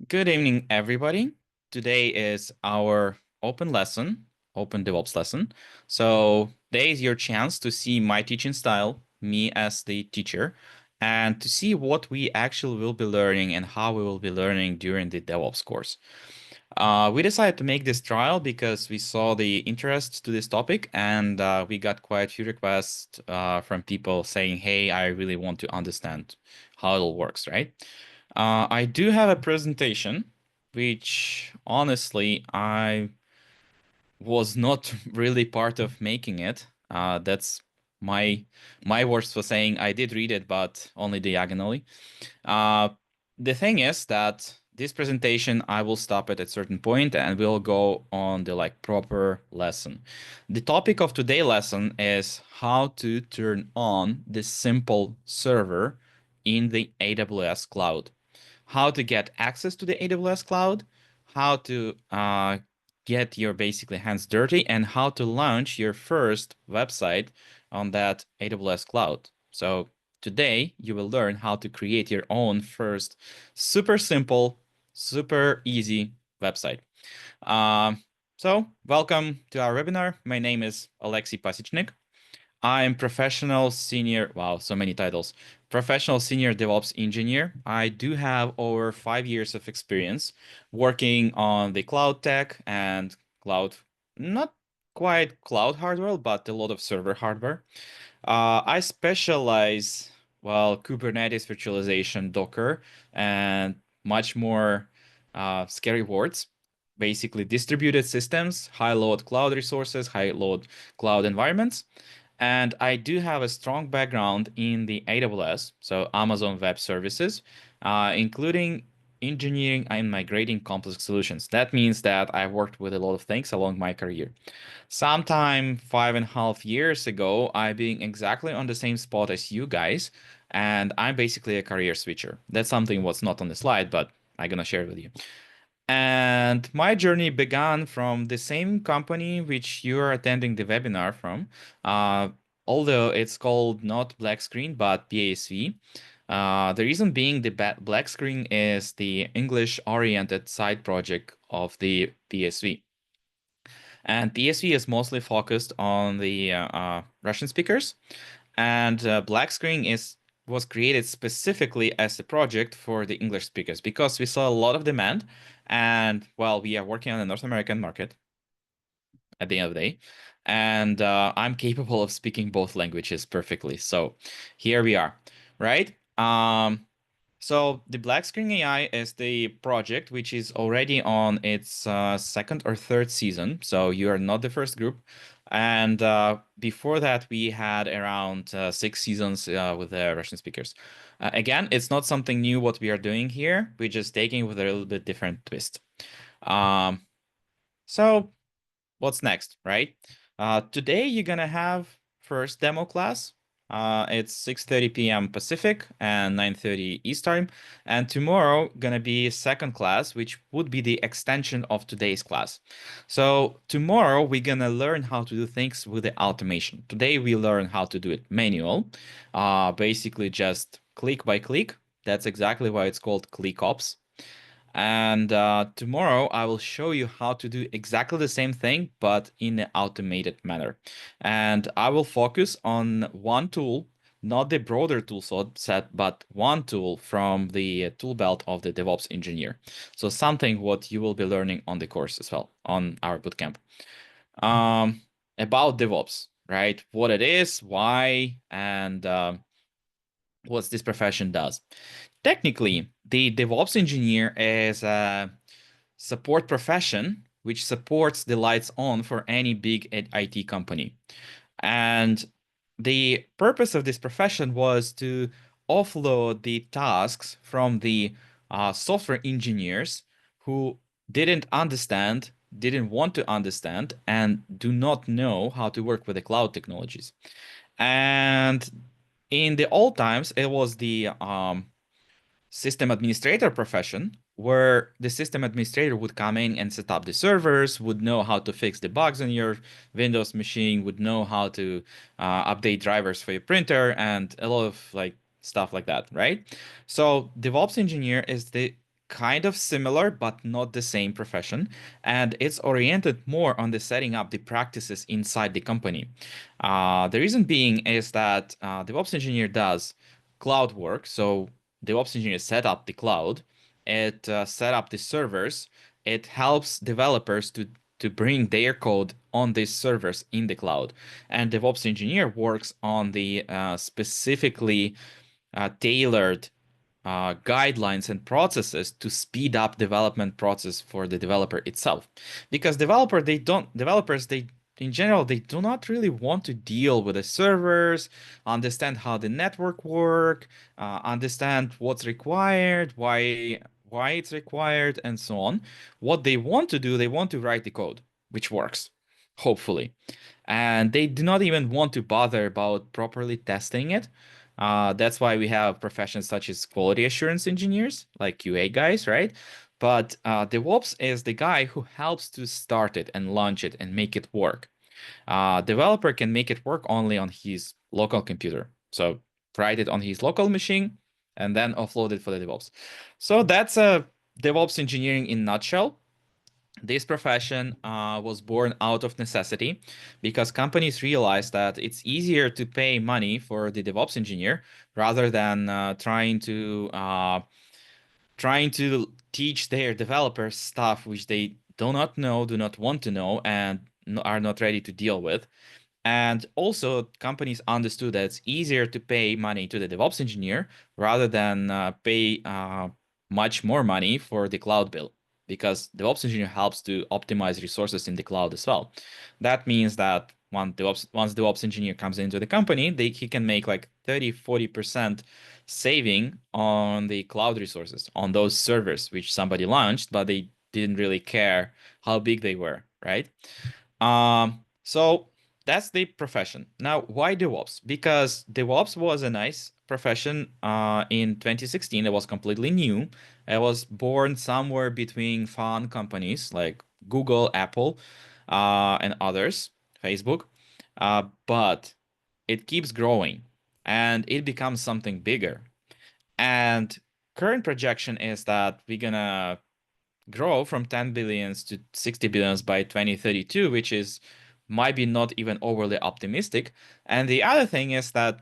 Good evening, everybody. Today is our open lesson, open DevOps lesson. So today is your chance to see my teaching style, me as the teacher, and to see what we actually will be learning and how we will be learning during the DevOps course. We decided to make this trial because we saw the interest to this topic, and we got quite a few requests from people saying, "Hey, I really want to understand how it all works," right? I do have a presentation, which honestly I was not really part of making it. That's my my words for saying I did read it, but only diagonally. Uh, the thing is that this presentation I will stop at a certain point and we'll go on the proper lesson. The topic of today's lesson is how to turn on the simple server in the AWS cloud, how to get access to the AWS cloud, how to get your basically hands dirty, and how to launch your first website on that AWS cloud. So today you will learn how to create your own first super simple, super easy website. So welcome to our webinar. My name is Alexei Pasichnik. I'm professional senior, wow, so many titles. Professional senior DevOps engineer. I do have over 5 years of experience working on the cloud tech and cloud, not quite cloud hardware, but a lot of server hardware. I specialize, well, Kubernetes virtualization, Docker, and much more scary words. Basically, distributed systems, high load cloud resources, high load cloud environments. And I do have a strong background in the AWS, so Amazon Web Services, including engineering and migrating complex solutions. That means that I've worked with a lot of things along my career. Sometime 5.5 years ago, I being exactly on the same spot as you guys, and I'm basically a career switcher. That's something what's not on the slide, but I'm gonna share it with you. And my journey began from the same company which you are attending the webinar from, uh, although it's called not BlackScreen, but BASV. The reason being the BlackScreen is the English-oriented side project of the BSV. And PSV is mostly focused on the Russian speakers, and BlackScreen was created specifically as a project for the English speakers because we saw a lot of demand, and well, we are working on the North American market at the end of the day, and I'm capable of speaking both languages perfectly. So here we are, right? So the BlackScreen AI is the project which is already on its second or third season. So you are not the first group. And before that, we had around 6 seasons with the Russian speakers. Again, it's not something new what we are doing here. We're just taking it with a little bit different twist. Um, so what's next, right? Today you're gonna have first demo class. It's 6:30 p.m. Pacific and 9:30 Eastern. And tomorrow gonna be second class, which would be the extension of today's class. So tomorrow we're gonna learn how to do things with the automation. Today we learn how to do it manual, basically just click by click. That's exactly why it's called ClickOps. And tomorrow I will show you how to do exactly the same thing, but in an automated manner. And I will focus on one tool, not the broader tool set, but one tool from the tool belt of the DevOps engineer. So something what you will be learning on the course as well, on our bootcamp. About DevOps, right? What it is, why, and what this profession does. Technically, the DevOps engineer is a support profession which supports the lights on for any big IT company. And the purpose of this profession was to offload the tasks from the software engineers who didn't understand, didn't want to understand, and do not know how to work with the cloud technologies. And in the old times, it was the system administrator profession, where the system administrator would come in and set up the servers, would know how to fix the bugs on your Windows machine, would know how to update drivers for your printer, and a lot of stuff like that, right? So DevOps engineer is the kind of similar, but not the same profession. And it's oriented more on the setting up the practices inside the company. The reason being is that DevOps engineer does cloud work. So DevOps engineer set up the cloud, it set up the servers, it helps developers to bring their code on these servers in the cloud. And DevOps engineer works on the specifically tailored guidelines and processes to speed up development process for the developer itself. Because developers, they in general, they do not really want to deal with the servers, understand how the network work, understand what's required, why it's required, and so on. What they want to do, they want to write the code, which works, hopefully. And they do not even want to bother about properly testing it. That's why we have professions such as quality assurance engineers, like QA guys, right? But DevOps is the guy who helps to start it and launch it and make it work. Developer can make it work only on his local computer. So write it on his local machine and then offload it for the DevOps. So that's a DevOps engineering in nutshell. This profession was born out of necessity because companies realized that it's easier to pay money for the DevOps engineer rather than trying to teach their developers stuff which they do not know, do not want to know, and are not ready to deal with. And also, companies understood that it's easier to pay money to the DevOps engineer rather than pay much more money for the cloud bill, because DevOps engineer helps to optimize resources in the cloud as well. That means that once DevOps engineer comes into the company, he can make like 30-40% saving on the cloud resources, on those servers which somebody launched, but they didn't really care how big they were, right? So that's the profession. Now, why DevOps? Because DevOps was a nice profession in 2016. It was completely new. It was born somewhere between fun companies like Google, Apple, and others, Facebook. But it keeps growing and it becomes something bigger. And current projection is that we're gonna grow from 10 billions to 60 billions by 2032, which is might be not even overly optimistic. And the other thing is that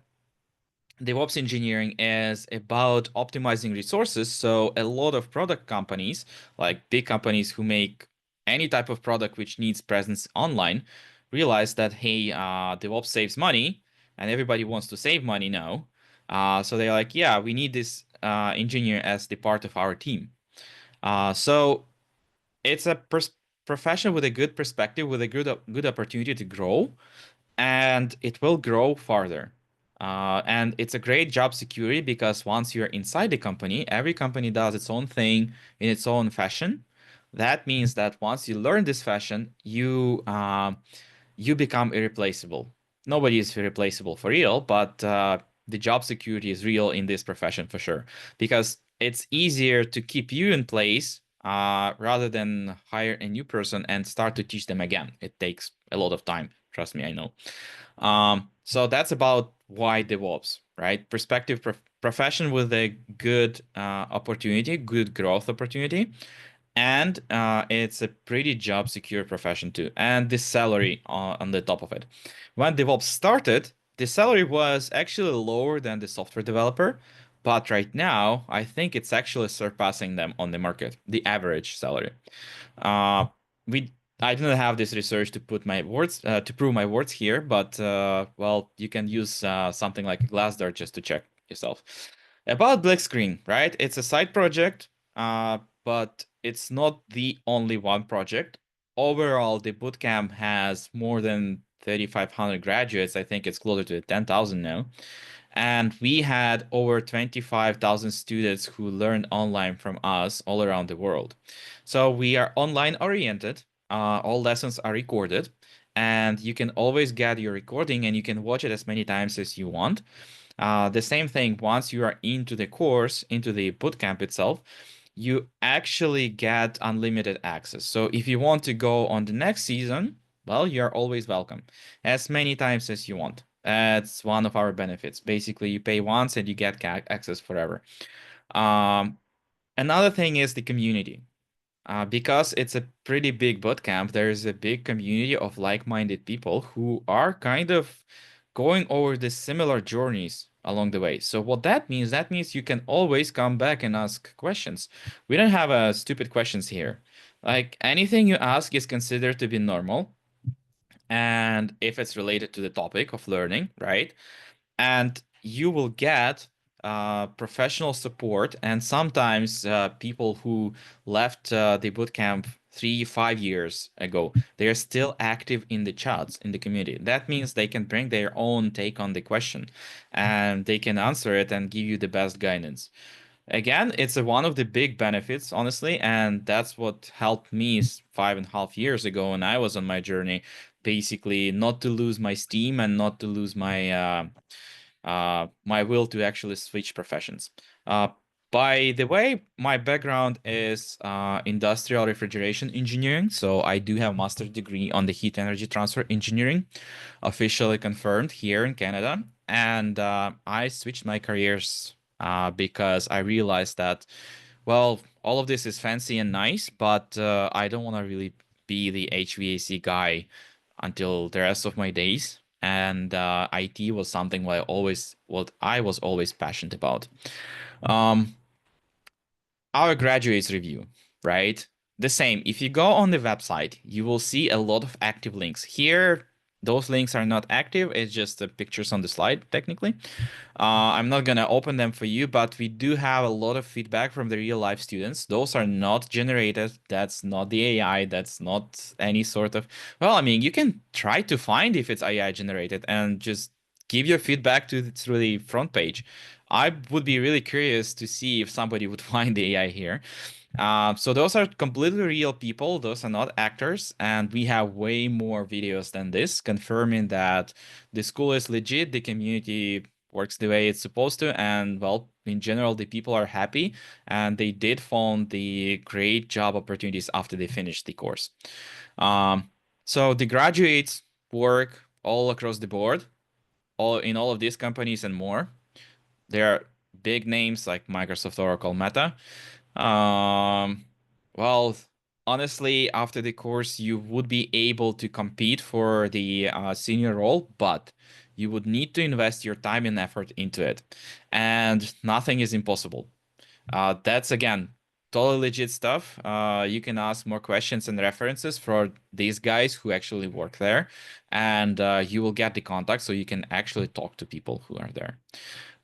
DevOps engineering is about optimizing resources. So a lot of product companies, like big companies who make any type of product which needs presence online, realize that, hey, DevOps saves money and everybody wants to save money now. So they're like, yeah, we need this engineer as the part of our team. So it's a profession with a good perspective, with a good opportunity to grow, and it will grow farther. And it's a great job security because once you're inside the company, every company does its own thing in its own fashion. That means that once you learn this fashion, you become irreplaceable. Nobody is irreplaceable for real, but the job security is real in this profession for sure, because it's easier to keep you in place rather than hire a new person and start to teach them again. It takes a lot of time. Trust me, I know. So that's about why DevOps, right? Profession with a good opportunity, good growth opportunity, and it's a pretty job secure profession too. And the salary on the top of it. When DevOps started, the salary was actually lower than the software developer, but right now I think it's actually surpassing them on the market, the average salary. Uh, we I didn't have this research to put my words to prove my words here, but well, you can use something like Glassdoor just to check yourself. About BlackScreen, right? It's a side project, but it's not the only one project. Overall, the bootcamp has more than 3,500 graduates. I think it's closer to 10,000 now. And we had over 25,000 students who learned online from us all around the world. So we are online oriented. All lessons are recorded, and you can always get your recording and you can watch it as many times as you want. The same thing, once you are into the course, into the bootcamp itself, you actually get unlimited access. So if you want to go on the next season, well, you're always welcome, as many times as you want. That's one of our benefits. Basically, you pay once and you get access forever. Um, Another thing is the community. Because it's a pretty big bootcamp, there's a big community of like-minded people who are kind of going over the similar journeys along the way. So what that means you can always come back and ask questions. We don't have stupid questions here. Like anything you ask is considered to be normal, and if it's related to the topic of learning, right? And you will get professional support and sometimes people who left the bootcamp 3, 5 years ago, they are still active in the chats in the community. That means they can bring their own take on the question and they can answer it and give you the best guidance. Again, it's one of the big benefits, honestly, and that's what helped me 5.5 years ago when I was on my journey, basically not to lose my steam and not to lose my will to actually switch professions. Uh, by the way, my background is industrial refrigeration engineering, so I do have a master's degree on the heat energy transfer engineering, officially confirmed here in Canada. And I switched my careers because I realized that, well, all of this is fancy and nice, but I don't want to really be the HVAC guy until the rest of my days. And IT was something what I was always passionate about. Um, our graduates review, right? The same. If you go on the website, you will see a lot of active links. Here, those links are not active. It's just the pictures on the slide, technically. I'm not gonna open them for you, but we do have a lot of feedback from the real life students. Those are not generated. That's not the AI. That's not any sort of. Well, I mean, you can try to find if it's AI generated and just give your feedback through the front page. I would be really curious to see if somebody would find the AI here. So those are completely real people. Those are not actors, and we have way more videos than this confirming that the school is legit, the community works the way it's supposed to, and well, in general, the people are happy, and they did find the great job opportunities after they finished the course. Um, so the graduates work all across the board, all in all of these companies and more. There are big names like Microsoft, Oracle, Meta. Um, well, honestly, after the course, you would be able to compete for the senior role, but you would need to invest your time and effort into it. And nothing is impossible. That's again totally legit stuff. You can ask more questions and references for these guys who actually work there, and you will get the contact so you can actually talk to people who are there.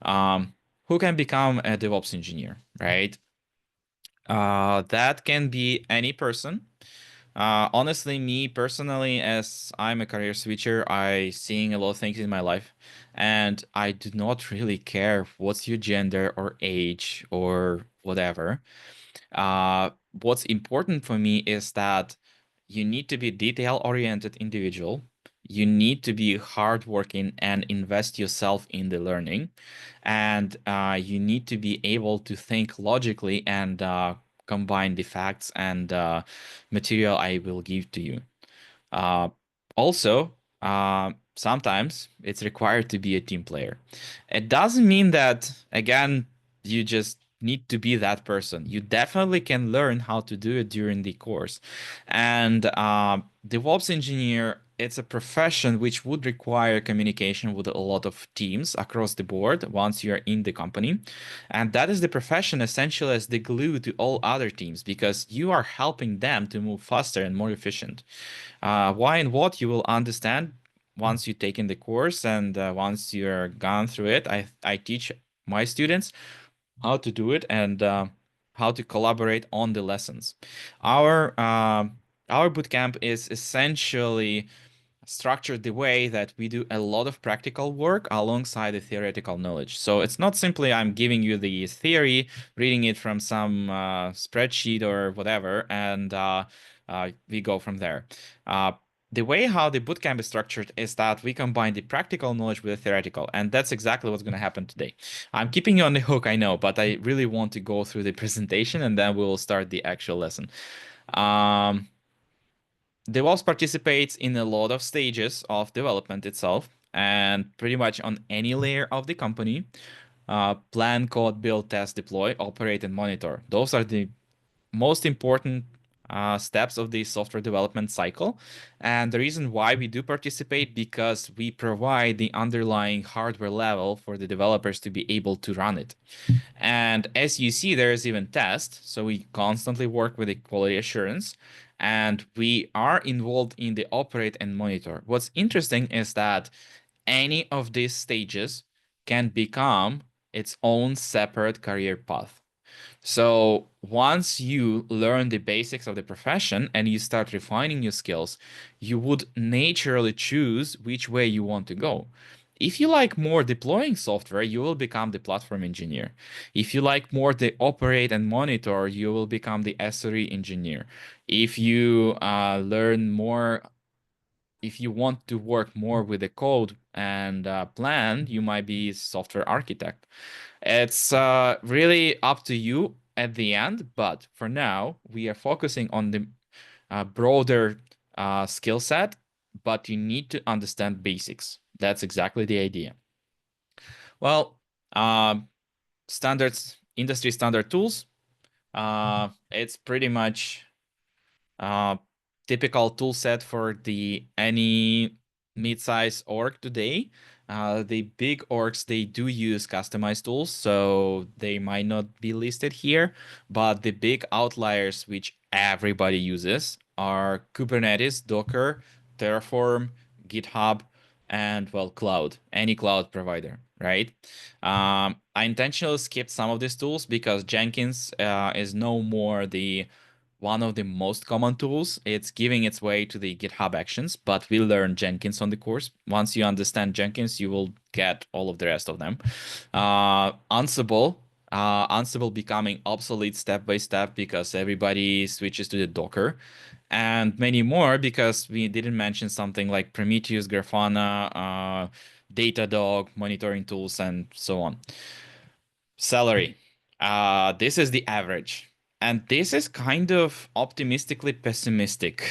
Um, who can become a DevOps engineer, right? That can be any person. Honestly, me personally, as I'm a career switcher, I seeing a lot of things in my life, and I do not really care what's your gender or age or whatever. What's important for me is that you need to be detail-oriented individual. You need to be hardworking and invest yourself in the learning, and you need to be able to think logically and combine the facts and material I will give to you. Uh, Also, sometimes it's required to be a team player. It doesn't mean that, again, you just need to be that person. You definitely can learn how to do it during the course. And DevOps engineer, it's a profession which would require communication with a lot of teams across the board once you're in the company. And that is the profession essentially as the glue to all other teams because you are helping them to move faster and more efficient. Why and what you will understand once you take in the course and once you're gone through it. I teach my students how to do it and how to collaborate on the lessons. Our bootcamp is essentially structured the way that we do a lot of practical work alongside the theoretical knowledge. So it's not simply I'm giving you the theory, reading it from some spreadsheet or whatever, and we go from there. Uh, the way how the bootcamp is structured is that we combine the practical knowledge with the theoretical, and that's exactly what's going to happen today. I'm keeping you on the hook, I know, but I really want to go through the presentation and then we'll start the actual lesson. Um, DevOps participates in a lot of stages of development itself and pretty much on any layer of the company. plan, code, build, test, deploy, operate, and monitor. Those are the most important steps of the software development cycle. And the reason why we do participate, because we provide the underlying hardware level for the developers to be able to run it. And as you see, there is even test. So we constantly work with the quality assurance, and we are involved in the operate and monitor. What's interesting is that any of these stages can become its own separate career path. So once you learn the basics of the profession and you start refining your skills, you would naturally choose which way you want to go. If you like more deploying software, you will become the platform engineer. If you like more the operate and monitor, you will become the SRE engineer. If you learn more, if you want to work more with the code and plan, you might be software architect. It's really up to you at the end, but for now, we are focusing on the broader skill set, but you need to understand basics. That's exactly the idea. Well, standards, industry standard tools, it's pretty much uh, typical tool set for the any mid-size org today. The big orgs, they do use customized tools, so they might not be listed here, but the big outliers which everybody uses are Kubernetes, Docker, Terraform, GitHub, and well, cloud, any cloud provider, right? I intentionally skipped some of these tools because Jenkins is no more the one of the most common tools. It's giving its way to the GitHub Actions, but we learn Jenkins on the course. Once you understand Jenkins, you will get all of the rest of them. Ansible becoming obsolete step by step because everybody switches to the Docker, and many more because we didn't mention something like Prometheus, Grafana, Datadog, monitoring tools, and so on. Salary. This is the average. And this is kind of optimistically pessimistic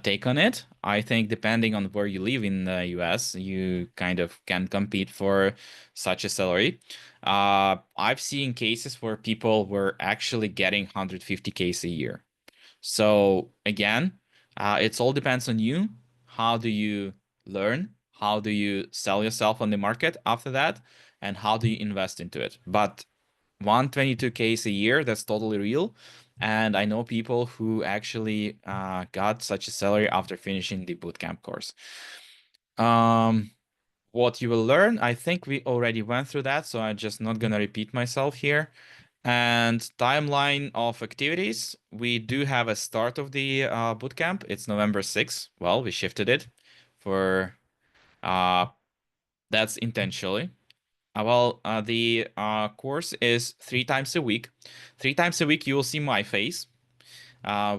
take on it. I think depending on where you live in the US, you kind of can compete for such a salary. I've seen cases where people were actually getting 150K a year. So again, it all depends on you. How do you learn? How do you sell yourself on the market after that? And how do you invest into it? But 122K a year, that's totally real. And I know people who actually got such a salary after finishing the bootcamp course. What you will learn, I think we already went through that, so I'm just not gonna repeat myself here. And timeline of activities, we do have a start of the bootcamp. It's November 6th. Well, we shifted it for uh, that's intentionally. The course is 3 times a week. 3 times a week, you will see my face.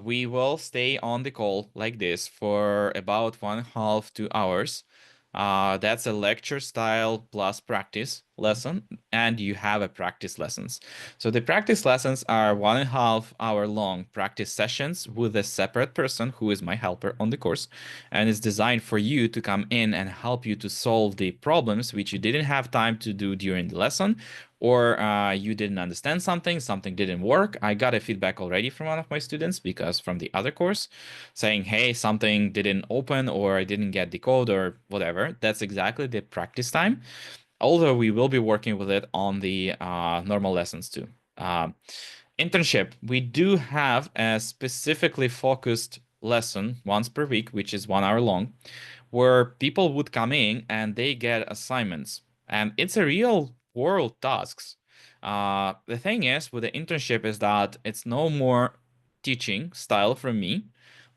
We will stay on the call like this for about 1.5, 2 hours. That's a lecture style plus practice lesson, and you have a practice lessons. So the practice lessons are 1.5 hour long practice sessions with a separate person who is my helper on the course, and it's designed for you to come in and help you to solve the problems which you didn't have time to do during the lesson, or you didn't understand something, something didn't work. I got a feedback already from one of my students because from the other course saying, hey, something didn't open or I didn't get the code or whatever. That's exactly the practice time. Although we will be working with it on the normal lessons too. Internship, we do have a specifically focused lesson once per week, which is 1 hour long, where people would come in and they get assignments. And it's a real world tasks. The thing is with the internship is that it's no more teaching style from me.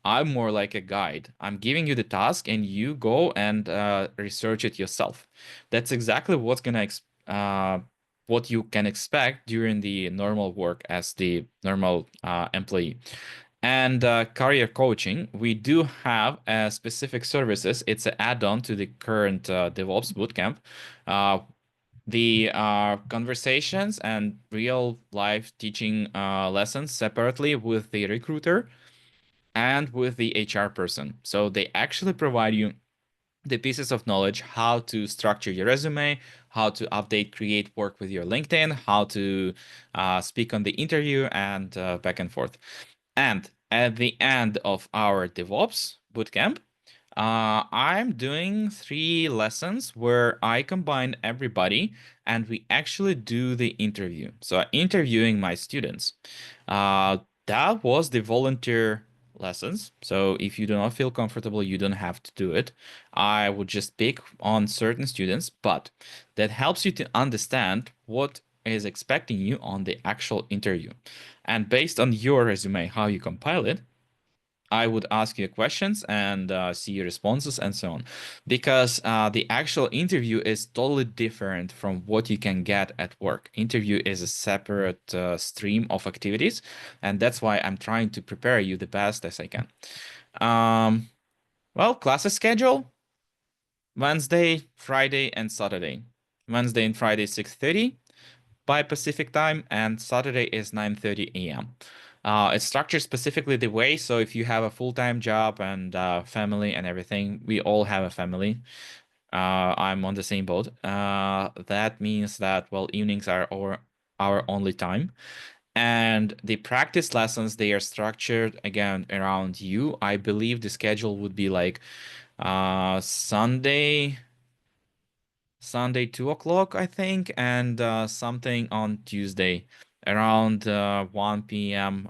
I'm more like a guide. I'm giving you the task and you go and research it yourself. That's exactly what you can expect during the normal work as the normal employee. And career coaching, we do have specific services. It's an add-on to the current DevOps bootcamp. Uh, the conversations and real life teaching lessons separately with the recruiter and with the HR person. So they actually provide you the pieces of knowledge, how to structure your resume, how to update, create, work with your LinkedIn, how to speak on the interview, and back and forth. And at the end of our DevOps bootcamp, I'm doing 3 lessons where I combine everybody and we actually do the interview. So interviewing my students. Uh, that was the volunteer lessons. So if you do not feel comfortable, you don't have to do it. I would just pick on certain students, but that helps you to understand what is expecting you on the actual interview. And based on your resume, how you compile it, I would ask you questions and see your responses and so on. Because the actual interview is totally different from what you can get at work. Interview is a separate stream of activities, and that's why I'm trying to prepare you the best as I can. Well, classes schedule, Wednesday, Friday, and Saturday. Wednesday and Friday, 6:30 by Pacific time, and Saturday is 9:30 a.m. It's structured specifically the way, so if you have a full-time job and family and everything, we all have a family. I'm on the same boat. That means that, well, evenings are our only time. And the practice lessons, they are structured again around you. I believe the schedule would be like Sunday 2 o'clock, I think, and something on Tuesday around 1 p.m.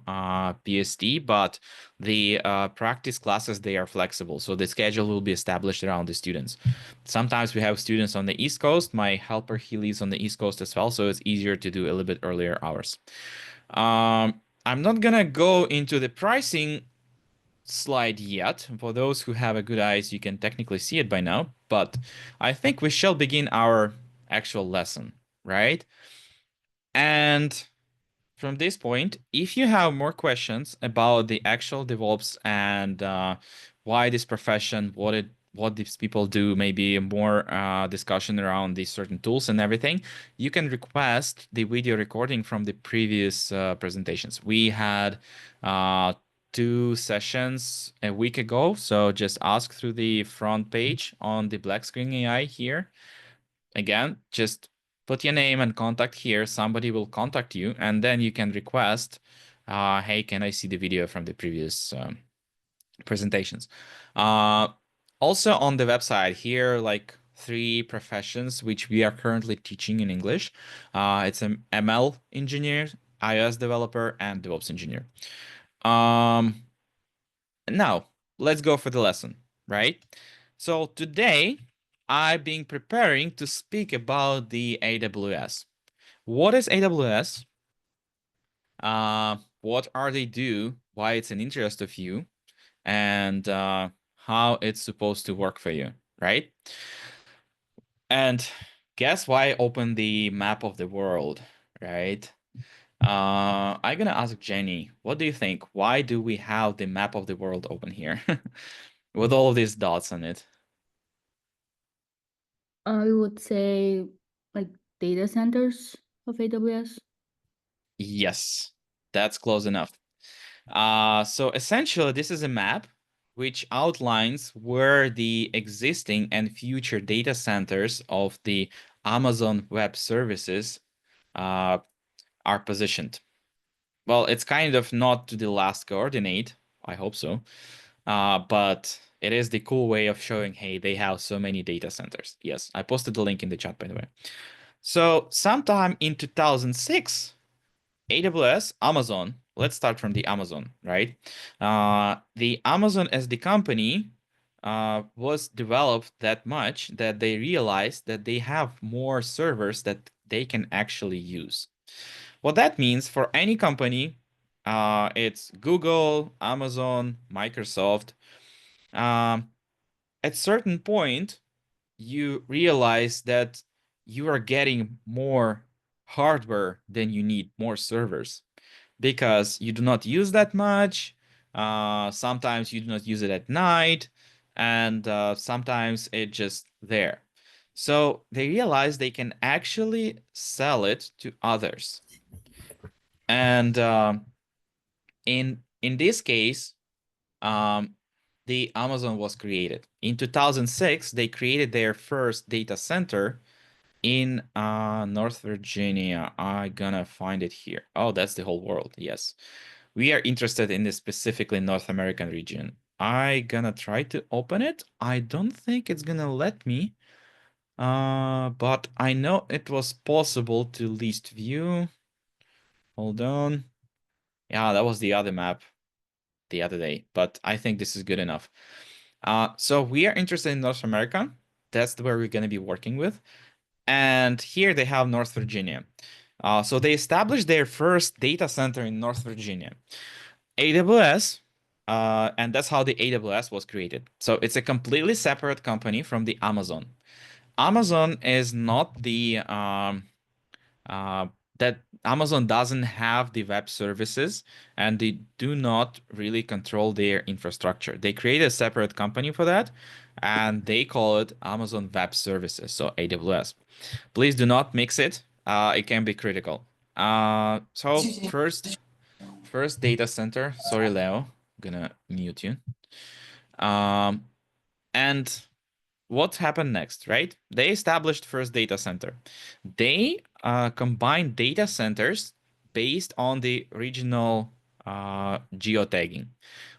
PST. But the practice classes, they are flexible, so the schedule will be established around the students. Sometimes we have students on the East Coast. My helper, he lives on the East Coast as well, so it's easier to do a little bit earlier hours. I'm not gonna go into the pricing slide yet. For those who have a good eyes, you can technically see it by now, but I think we shall begin our actual lesson, right? And from this point, if you have more questions about the actual DevOps and why this profession, what these people do, maybe more discussion around these certain tools and everything, you can request the video recording from the previous presentations. We had 2 sessions a week ago, so just ask through the front page on the BlackScreen.ai here. Again, just put your name and contact here. Somebody will contact you, and then you can request, hey, can I see the video from the previous presentations? Also on the website here, like 3 professions which we are currently teaching in English. It's an ML engineer, iOS developer, and DevOps engineer. Now, let's go for the lesson, right? So today, I've been preparing to speak about the AWS. What is AWS? What are they do? Why it's an interest of you? And how it's supposed to work for you, right? And guess why I opened the map of the world, right? I'm gonna ask Jenny, what do you think? Why do we have the map of the world open here with all of these dots on it? I would say like data centers of AWS. Yes, that's close enough. So essentially, this is a map which outlines where the existing and future data centers of the Amazon Web Services uh, are positioned. Well, it's kind of not to the last coordinate. I hope so. But it is the cool way of showing, hey, they have so many data centers. Yes, I posted the link in the chat, by the way. So sometime in 2006, AWS, Amazon. Let's start from the Amazon, right? The Amazon as the company was developed that much that they realized that they have more servers that they can actually use. What that means for any company, it's Google, Amazon, Microsoft. Um, at certain point, you realize that you are getting more hardware than you need, more servers, because you do not use that much. Sometimes you do not use it at night, and sometimes it just there. So they realize they can actually sell it to others. And in this case, um, the Amazon was created. In 2006, they created their first data center in North Virginia. I'm gonna find it here. Oh, that's the whole world. Yes. We are interested in this specifically North American region. I gonna try to open it. I don't think it's gonna let me. But I know it was possible to list view. Hold on. Yeah, that was the other map the other day, but I think this is good enough. So we are interested in North America. That's where we're gonna be working with. And here they have North Virginia. So they established their first data center in North Virginia. AWS, and that's how the AWS was created. So it's a completely separate company from the Amazon. Amazon is not the uh, that Amazon doesn't have the web services and they do not really control their infrastructure. They create a separate company for that and they call it Amazon Web Services, so AWS. Please do not mix it. It can be critical. So first data center. Sorry, Leo. I'm gonna mute you. Um, and what happened next, right? They established first data center. They combined data centers based on the regional geotagging.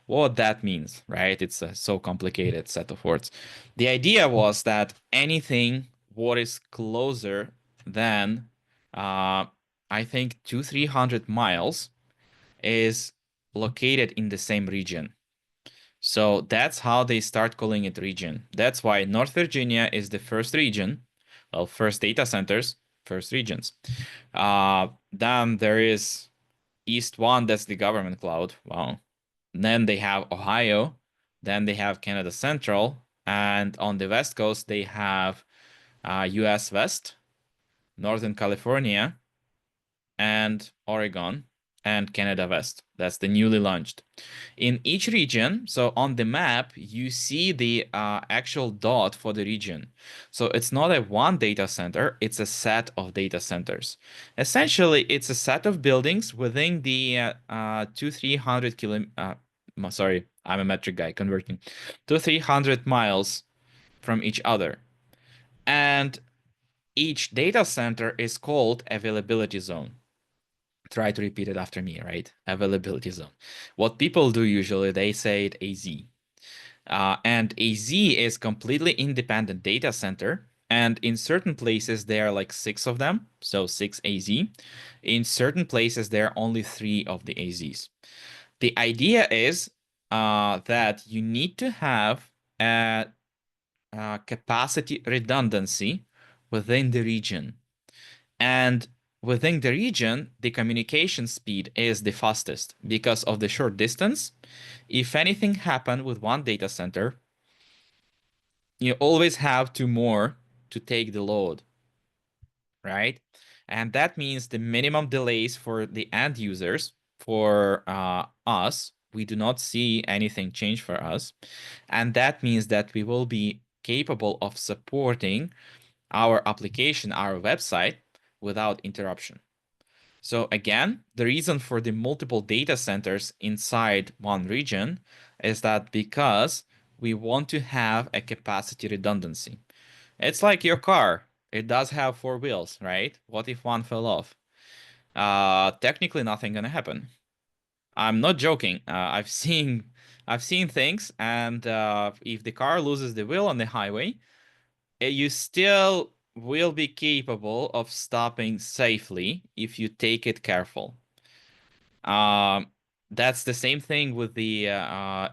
What that means, right? It's a so complicated set of words. The idea was that anything what is closer than I think 200-300 miles is located in the same region. So that's how they start calling it region. That's why North Virginia is the first region. Well, first data centers, first regions. Then there is East 1, that's the government cloud. Wow. Then they have Ohio. Then they have Canada Central. And on the West Coast, they have US West, Northern California, and Oregon, and Canada West. That's the newly launched. In each region, so on the map, you see the actual dot for the region. So it's not a one data center, it's a set of data centers. Essentially, it's a set of buildings within the 200-300 sorry, I'm a metric guy converting, to 300 miles from each other. And each data center is called availability zone. Try to repeat it after me, right? Availability zone. What people do usually, they say it AZ. And AZ is completely independent data center. And in certain places, there are like 6 of them, so 6 AZ. In certain places, there are only 3 of the AZs. The idea is that you need to have a capacity redundancy within the region. And within the region, the communication speed is the fastest because of the short distance. If anything happened with one data center, you always have 2 more to take the load, right? And that means the minimum delays for the end users, for us, we do not see anything change for us. And that means that we will be capable of supporting our application, our website, without interruption. So again, the reason for the multiple data centers inside one region is that because we want to have a capacity redundancy. It's like your car. It does have 4 wheels, right? What if one fell off? Technically nothing gonna happen. I'm not joking. I've seen things, and if the car loses the wheel on the highway, you still will be capable of stopping safely if you take it careful. Um, that's the same thing with the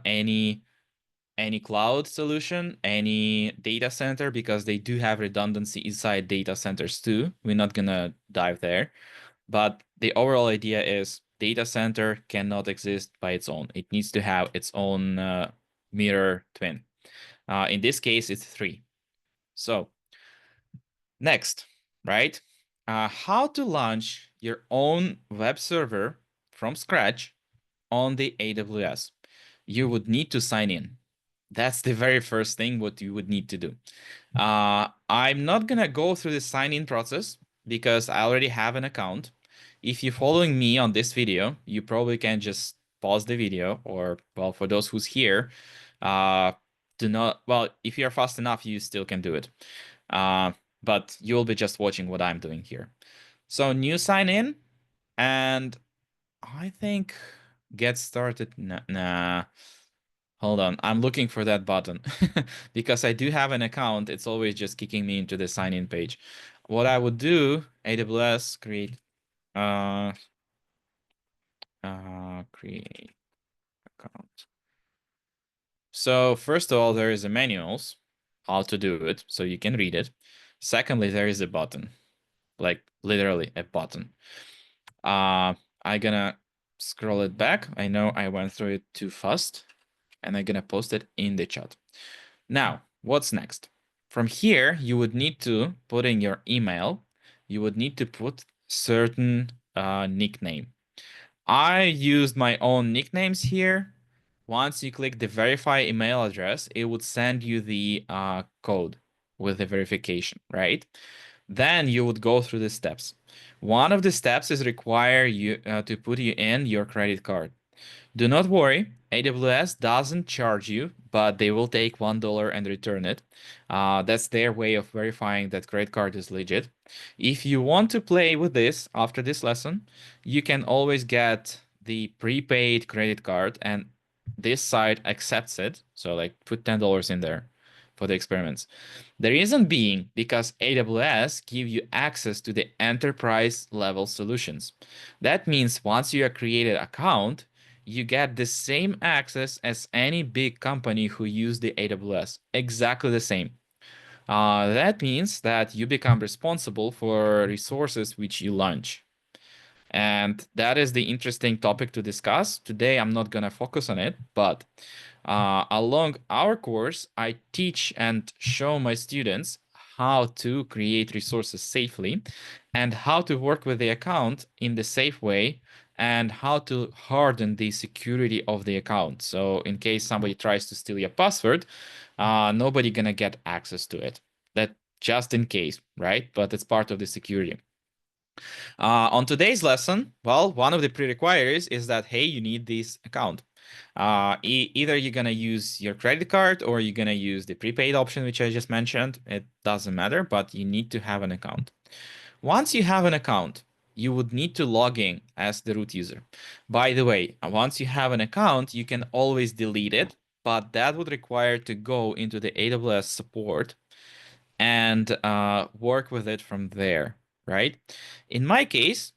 any cloud solution, any data center, because they do have redundancy inside data centers too. We're not gonna dive there, but the overall idea is data center cannot exist by its own. It needs to have its own mirror twin. In this case, it's 3. So next, right? How to launch your own web server from scratch on the AWS. You would need to sign in. That's the very first thing what you would need to do. I'm not gonna go through the sign-in process because I already have an account. If you're following me on this video, you probably can just pause the video, or well, for those who's here, Do not, well, if you're fast enough, you still can do it. But you'll be just watching what I'm doing here. So new sign in, and I think get started. Nah, hold on. I'm looking for that button because I do have an account. It's always just kicking me into the sign in page. What I would do, AWS create, uh, create account. So first of all, there is a manuals how to do it, so you can read it. Secondly, there is a button, like literally a button. I'm gonna scroll it back. I know I went through it too fast, and I'm gonna post it in the chat. Now, what's next? From here, you would need to put in your email. You would need to put certain nickname. I used my own nicknames here. Once you click the verify email address, it would send you the code with the verification, right? Then you would go through the steps. One of the steps is require you to put you in your credit card. Do not worry, AWS doesn't charge you, but they will take $1 and return it. That's their way of verifying that credit card is legit. If you want to play with this after this lesson, you can always get the prepaid credit card, and this site accepts it. So like put $10 in there for the experiments. The reason being because AWS give you access to the enterprise level solutions. That means once you have created an account, you get the same access as any big company who use the AWS. Exactly the same. That means that you become responsible for resources which you launch. And that is the interesting topic to discuss. Today, I'm not going to focus on it, but along our course, I teach and show my students how to create resources safely and how to work with the account in the safe way and how to harden the security of the account. So in case somebody tries to steal your password, nobody gonna get access to it. That just in case, right? But it's part of the security. On today's lesson, well, one of the prerequisites is that, hey, you need this account. Either you're going to use your credit card or you're going to use the prepaid option, which I just mentioned. It doesn't matter, but you need to have an account. Once you have an account, you would need to log in as the root user. By the way, once you have an account, you can always delete it, but that would require to go into the AWS support and work with it from there, right? In my case,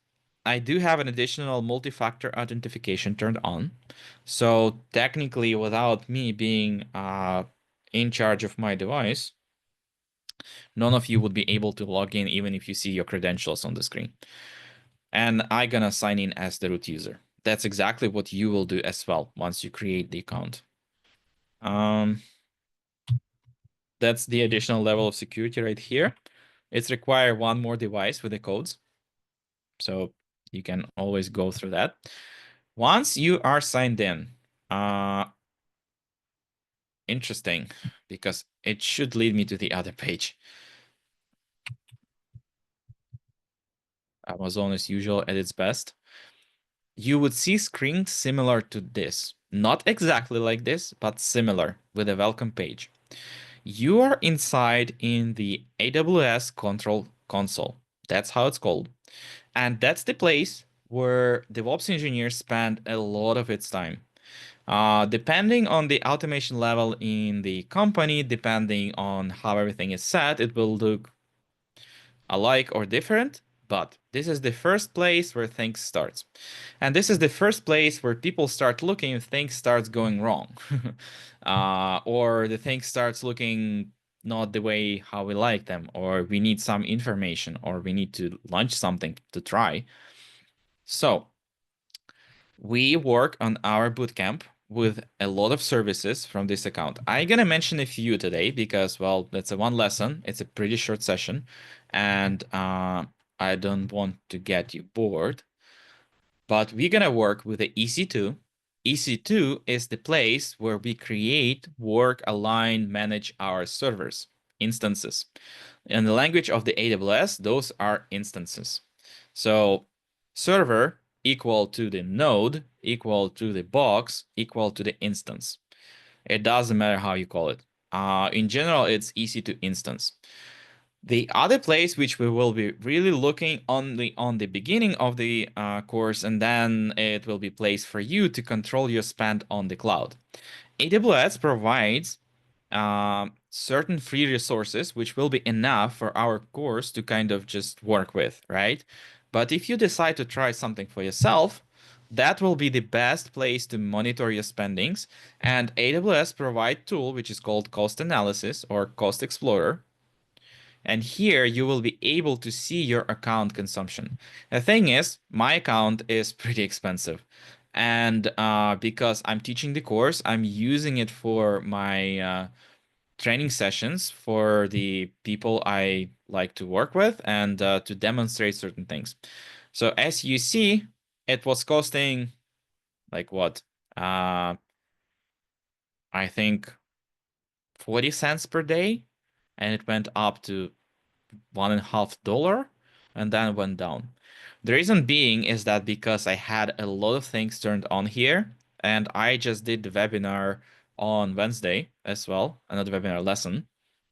I do have an additional multi-factor authentication turned on. So technically, without me being in charge of my device, none of you would be able to log in even if you see your credentials on the screen. And I'm gonna sign in as the root user. That's exactly what you will do as well once you create the account. That's the additional level of security right here. It's require one more device with the codes. So you can always go through that. Once you are signed in, interesting, because it should lead me to the other page. Amazon as usual at its best. You would see screens similar to this. Not exactly like this, but similar with a welcome page. You are inside in the AWS control console. That's how it's called. And that's the place where DevOps engineers spend a lot of its time. Depending on the automation level in the company, depending on how everything is set, it will look alike or different, but this is the first place where things starts. And this is the first place where people start looking if things starts going wrong. Or the thing starts looking not the way how we like them, or we need some information, or we need to launch something to try. So we work on our bootcamp with a lot of services from this account. I'm gonna mention a few today because, well, that's a one lesson. It's a pretty short session, and I don't want to get you bored. But we're gonna work with the EC2. EC2 is the place where we create, work, align, manage our servers, instances. In the language of the AWS, those are instances. So server equal to the node, equal to the box, equal to the instance. It doesn't matter how you call it. In general, it's easy to instance. The other place which we will be really looking on the beginning of the course, and then it will be place for you to control your spend on the cloud. AWS provides certain free resources which will be enough for our course to kind of just work with, right? But if you decide to try something for yourself, that will be the best place to monitor your spendings. And AWS provide tool which is called Cost Analysis or Cost Explorer. And here you will be able to see your account consumption. The thing is, my account is pretty expensive. And because I'm teaching the course, I'm using it for my training sessions for the people I like to work with and to demonstrate certain things. So as you see, it was costing like what? I think 40 cents per day, and it went up to $1.50 and then went down. The reason being is that because I had a lot of things turned on here, and I just did the webinar on Wednesday as well, another webinar lesson,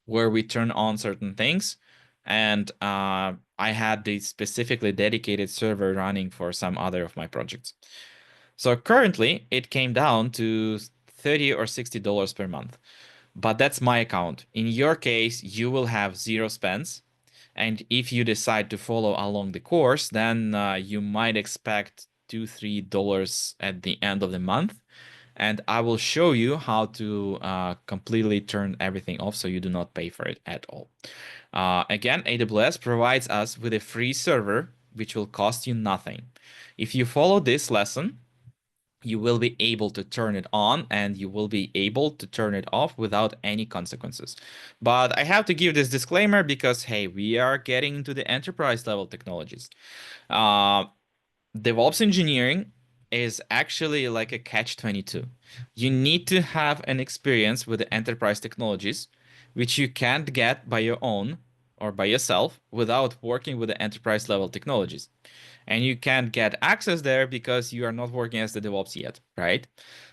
where we turn on certain things, and I had the specifically dedicated server running for some other of my projects. So currently, it came down to $30 or $60 per month. But that's my account. In your case, you will have zero spends. And if you decide to follow along the course, then you might expect $2, $3 at the end of the month. And I will show you how to completely turn everything off so you do not pay for it at all. Again, AWS provides us with a free server, which will cost you nothing. If you follow this lesson, you will be able to turn it on and you will be able to turn it off without any consequences. But I have to give this disclaimer because, hey, we are getting into the enterprise level technologies. Uh, DevOps engineering is actually like a catch-22. You need to have an experience with the enterprise technologies, which you can't get by your own or by yourself without working with the enterprise level technologies. And you can't get access there because you are not working as the DevOps yet, right?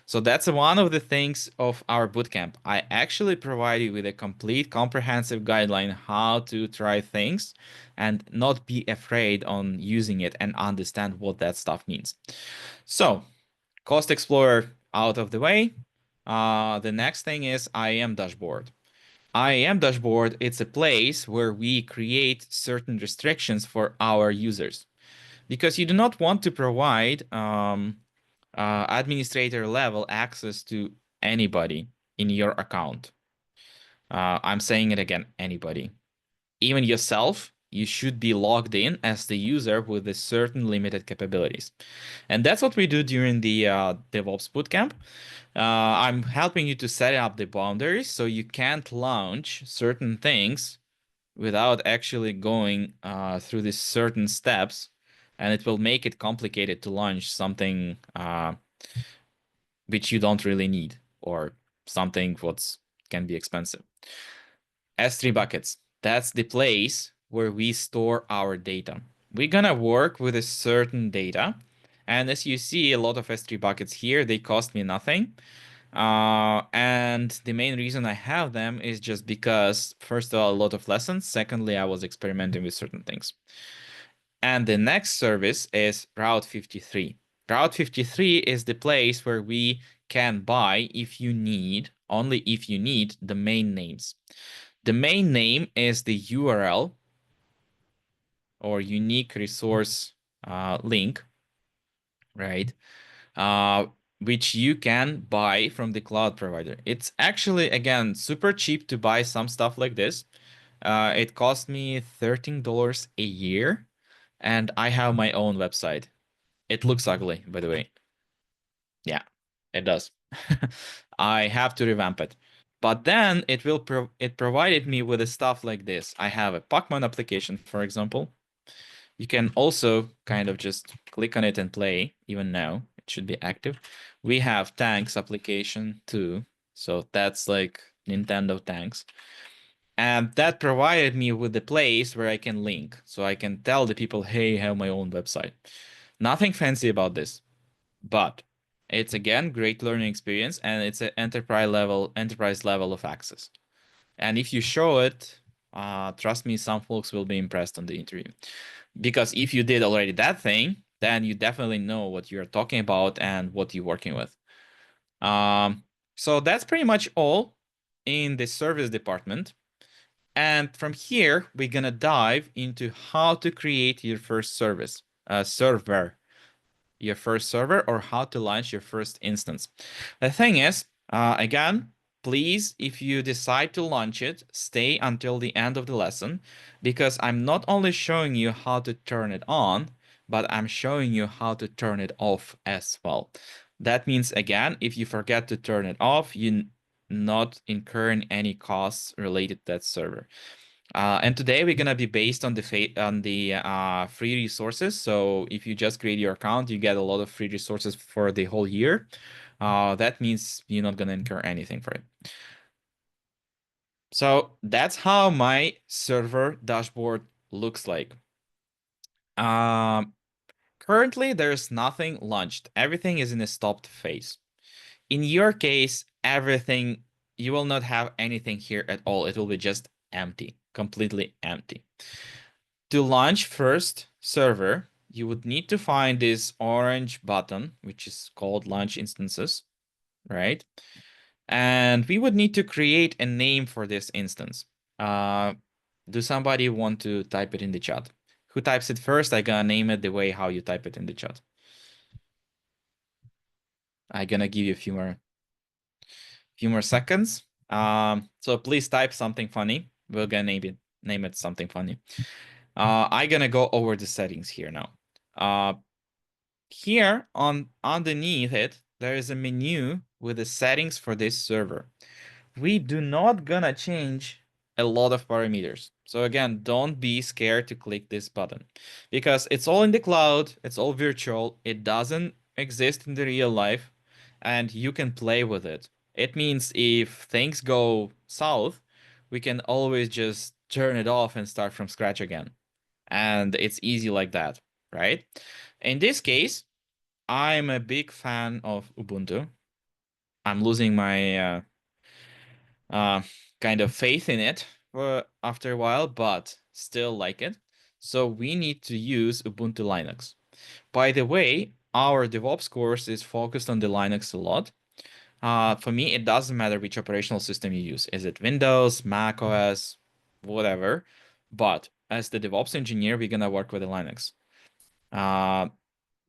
So that's one of the things of our bootcamp. I actually provide you with a complete comprehensive guideline how to try things and not be afraid on using it and understand what that stuff means. So Cost Explorer out of the way. The next thing is IAM dashboard. IAM dashboard, it's a place where we create certain restrictions for our users because you do not want to provide administrator level access to anybody in your account. I'm saying it again, anybody. Even yourself, you should be logged in as the user with a certain limited capabilities. And that's what we do during the DevOps Bootcamp. I'm helping you to set up the boundaries so you can't launch certain things without actually going through these certain steps, and it will make it complicated to launch something which you don't really need or something what can be expensive. S3 buckets, that's the place where we store our data. We're gonna work with a certain data, and as you see, a lot of S3 buckets here, they cost me nothing. And the main reason I have them is just because, first of all, a lot of lessons. Secondly, I was experimenting with certain things. And the next service is Route 53. Route 53 is the place where we can buy if you need, only if you need, domain names. The main name is the URL or unique resource link, right? Uh, which you can buy from the cloud provider. It's actually, again, super cheap to buy some stuff like this. It cost me $13 a year, and I have my own website. It looks ugly, by the way. Yeah, it does. I have to revamp it. But then it provided me with a stuff like this. I have a Pacman application, for example. You can also kind of just click on it and play, even now. It should be active. We have Tanks application too. So that's like Nintendo Tanks. And that provided me with the place where I can link. So I can tell the people, hey, I have my own website. Nothing fancy about this. But It's again great learning experience, and it's an enterprise level of access. And if you show it, trust me, some folks will be impressed on the interview. Because if you did already that thing, then you definitely know what you're talking about and what you're working with. So that's pretty much all in the service department. And from here, we're gonna dive into how to create your first server, your first server, or how to launch your first instance. The thing is, again, please, if you decide to launch it, stay until the end of the lesson, because I'm not only showing you how to turn it on, but I'm showing you how to turn it off as well. That means, again, if you forget to turn it off, you not incurring any costs related to that server. And today we're gonna be based on the free resources. So if you just create your account, you get a lot of free resources for the whole year. That means you're not gonna incur anything for it. So that's how my server dashboard looks like. Um, Currently, there's nothing launched. Everything is in a stopped phase. In your case, everything, you will not have anything here at all. It will be just empty, completely empty. To launch first server, you would need to find this orange button, which is called launch instances, right? And we would need to create a name for this instance. Do somebody want to type it in the chat? Who types it first? I gonna name it the way how you type it in the chat. I gonna give you a few more seconds. So please type something funny. We're gonna name it something funny. I gonna go over the settings here now. Here on underneath it, there is a menu with the settings for this server. We do not gonna change a lot of parameters. So again, don't be scared to click this button because it's all in the cloud, it's all virtual, it doesn't exist in the real life, and you can play with it. It means if things go south, we can always just turn it off and start from scratch again. And it's easy like that, right? In this case, I'm a big fan of Ubuntu. I'm losing my uh, kind of faith in it after a while, but still like it. So we need to use Ubuntu Linux. By the way, our DevOps course is focused on the Linux a lot. For me, it doesn't matter which operational system you use. Is it Windows, Mac OS, whatever. But as the DevOps engineer, we're gonna work with the Linux.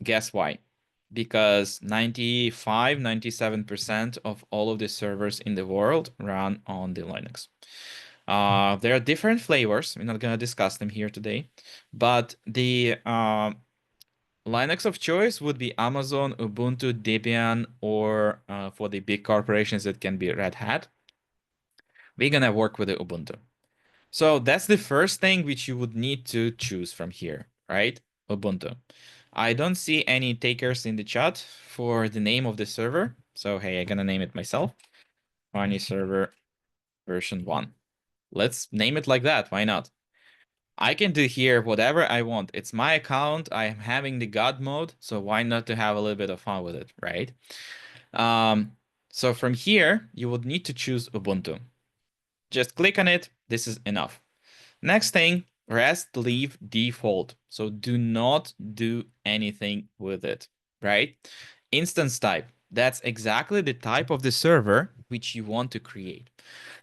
Guess why? Because 95, 97% of all of the servers in the world run on the Linux. There are different flavors. We're not going to discuss them here today, but the Linux of choice would be Amazon, Ubuntu, Debian, or for the big corporations, it can be Red Hat. We're going to work with the Ubuntu. So that's the first thing which you would need to choose from here, right? Ubuntu. I don't see any takers in the chat for the name of the server. So hey, I'm gonna name it myself. Funny server version 1. Let's name it like that. Why not? I can do here whatever I want. It's my account. I am having the God mode. So why not to have a little bit of fun with it, right? So from here, you would need to choose Ubuntu. Just click on it. This is enough. Next thing, rest leave default. So do not do anything with it, right? Instance type. That's exactly the type of the server which you want to create.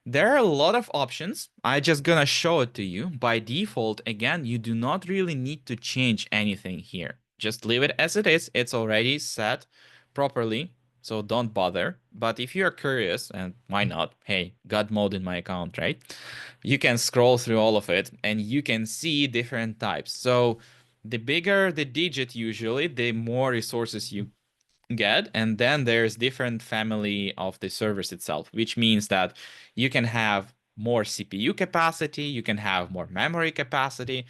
There are a lot of options. I'm just gonna show it to you. By default, again, you do not really need to change anything here. Just leave it as it is. It's already set properly, so don't bother. But if you're curious, and why not? Hey, God mode in my account, right? You can scroll through all of it and you can see different types. So the bigger the digit usually, the more resources you get, and then there's different family of the servers itself, which means that you can have more CPU capacity, you can have more memory capacity,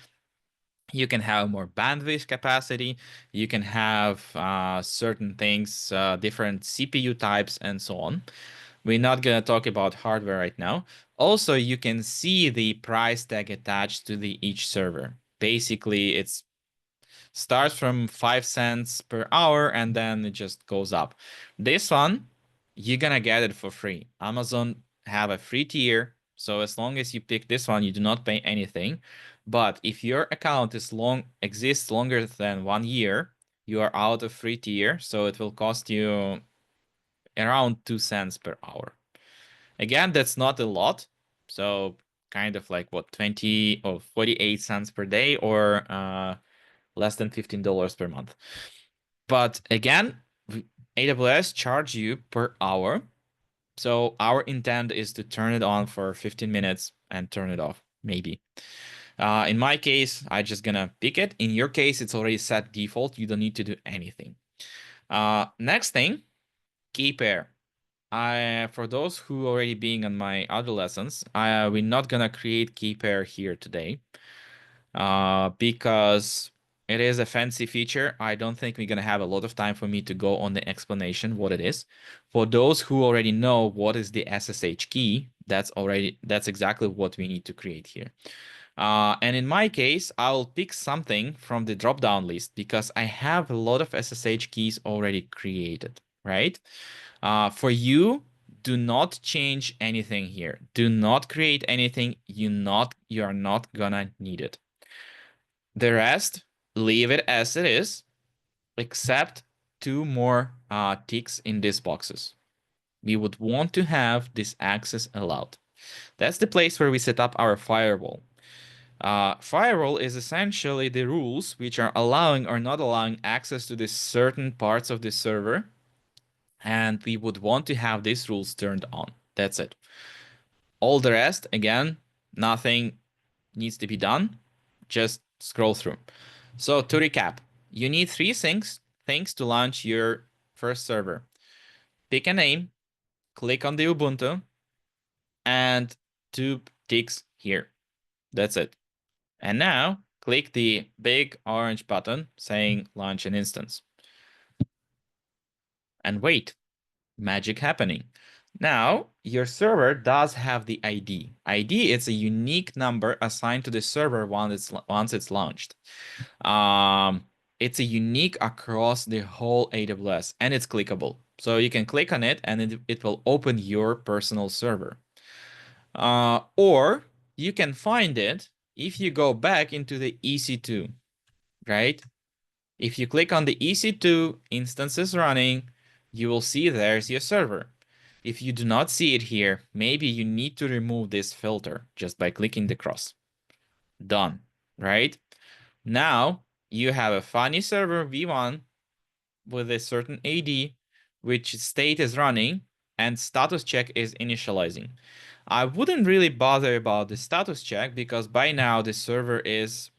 you can have more bandwidth capacity, you can have certain things, different CPU types, and so on. We're not going to talk about hardware right now. Also, you can see the price tag attached to the each server. Basically, it's Starts from 5 cents per hour and then it just goes up. This one, you're gonna get it for free. Amazon have a free tier, so as long as you pick this one, you do not pay anything. But if your account exists longer than 1 year, you are out of free tier, so it will cost you around 2 cents per hour. Again, that's not a lot. So kind of like what, 20 or 48 cents per day, or less than $15 per month. But again, AWS charge you per hour. So our intent is to turn it on for 15 minutes and turn it off, maybe. In my case, I'm just gonna pick it. In your case, it's already set default. You don't need to do anything. Next thing, key pair. For those who already being on my other lessons, we're not gonna create key pair here today, because it is a fancy feature. I don't think we're gonna have a lot of time for me to go on the explanation what it is. For those who already know what is the SSH key, that's exactly what we need to create here. And in my case, I'll pick something from the drop-down list because I have a lot of SSH keys already created, right? For you, do not change anything here. Do not create anything. You are not gonna need it. The rest, leave it as it is, except 2 more ticks in these boxes. We would want to have this access allowed. That's the place where we set up our firewall. Firewall is essentially the rules which are allowing or not allowing access to the certain parts of the server, and we would want to have these rules turned on. That's it. All the rest, again, nothing needs to be done. Just scroll through. So to recap, you need 3 things to launch your first server. Pick a name, click on the Ubuntu, and 2 ticks here. That's it. And now click the big orange button saying launch an instance. And wait, magic happening. Now, your server does have the ID. ID is a unique number assigned to the server once it's launched. It's a unique across the whole AWS, and it's clickable. So you can click on it and it will open your personal server. Or you can find it if you go back into the EC2, right? If you click on the EC2 instances running, you will see there's your server. If you do not see it here, maybe you need to remove this filter just by clicking the cross. Done, right? Now you have a funny server v1 with a certain AD, which state is running, and status check is initializing. I wouldn't really bother about the status check because by now the server is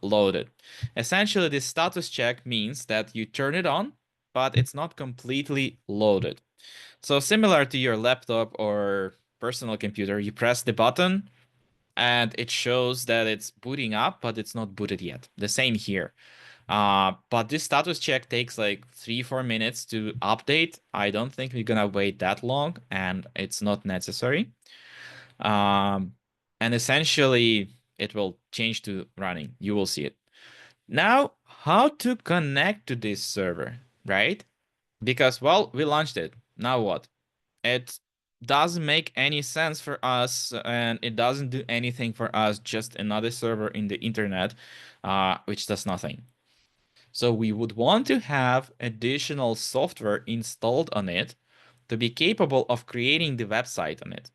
loaded. Essentially, the status check means that you turn it on, but it's not completely loaded. So similar to your laptop or personal computer, you press the button and it shows that it's booting up, but it's not booted yet. The same here. But this status check takes like 3-4 minutes to update. I don't think we're gonna wait that long, and it's not necessary. And essentially, it will change to running. You will see it. Now, how to connect to this server, right? Because, well, we launched it. Now what? It doesn't make any sense for us, and it doesn't do anything for us, just another server in the internet, which does nothing. So we would want to have additional software installed on it to be capable of creating the website on it.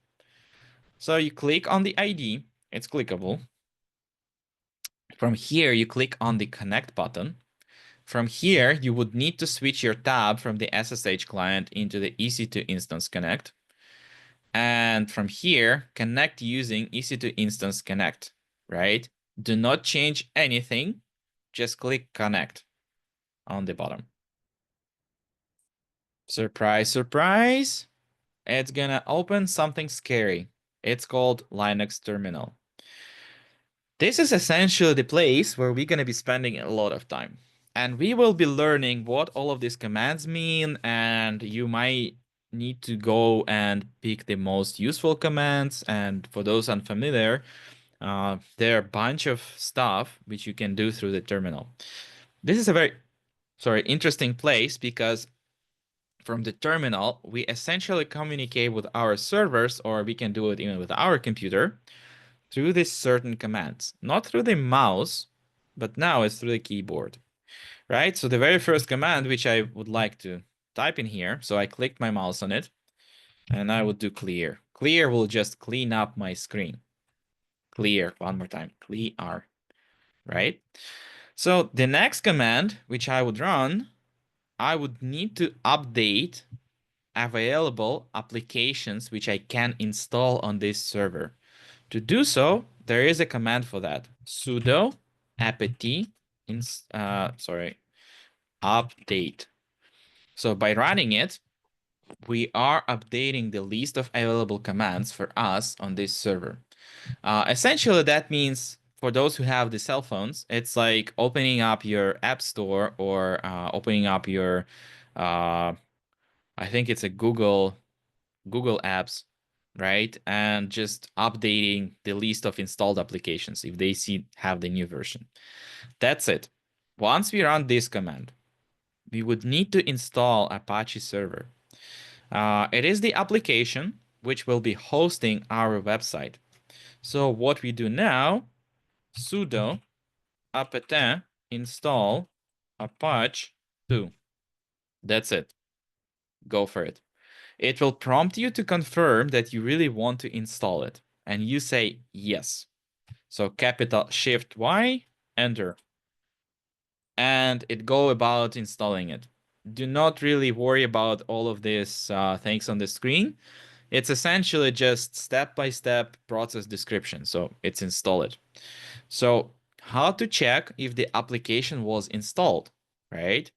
So you click on the ID, it's clickable. From here, you click on the connect button. From here, you would need to switch your tab from the SSH client into the EC2 instance connect. And from here, connect using EC2 instance connect, right? Do not change anything. Just click connect on the bottom. Surprise, surprise. It's gonna open something scary. It's called Linux Terminal. This is essentially the place where we're gonna be spending a lot of time. And we will be learning what all of these commands mean, and you might need to go and pick the most useful commands. And for those unfamiliar, there are a bunch of stuff which you can do through the terminal. This is a very, sorry, interesting place because from the terminal, we essentially communicate with our servers, or we can do it even with our computer, through these certain commands. Not through the mouse, but now it's through the keyboard, right? So the very first command, which I would like to type in here, so I clicked my mouse on it, and I would do clear. Clear will just clean up my screen. Clear, one more time, clear, right? So the next command, which I would run, I would need to update available applications which I can install on this server. To do so, there is a command for that. Sudo apt update. So by running it, we are updating the list of available commands for us on this server. Essentially, that means for those who have the cell phones, it's like opening up your app store or opening up your, I think it's a Google apps, right? And just updating the list of installed applications if they have the new version. That's it. Once we run this command, we would need to install Apache server. It is the application which will be hosting our website. So what we do now, sudo apt install apache 2. That's it. Go for it. It will prompt you to confirm that you really want to install it. And you say yes. So capital Shift Y, enter. And it go about installing it. Do not really worry about all of these things on the screen. It's essentially just step-by-step process description. So it's install it. So how to check if the application was installed, right?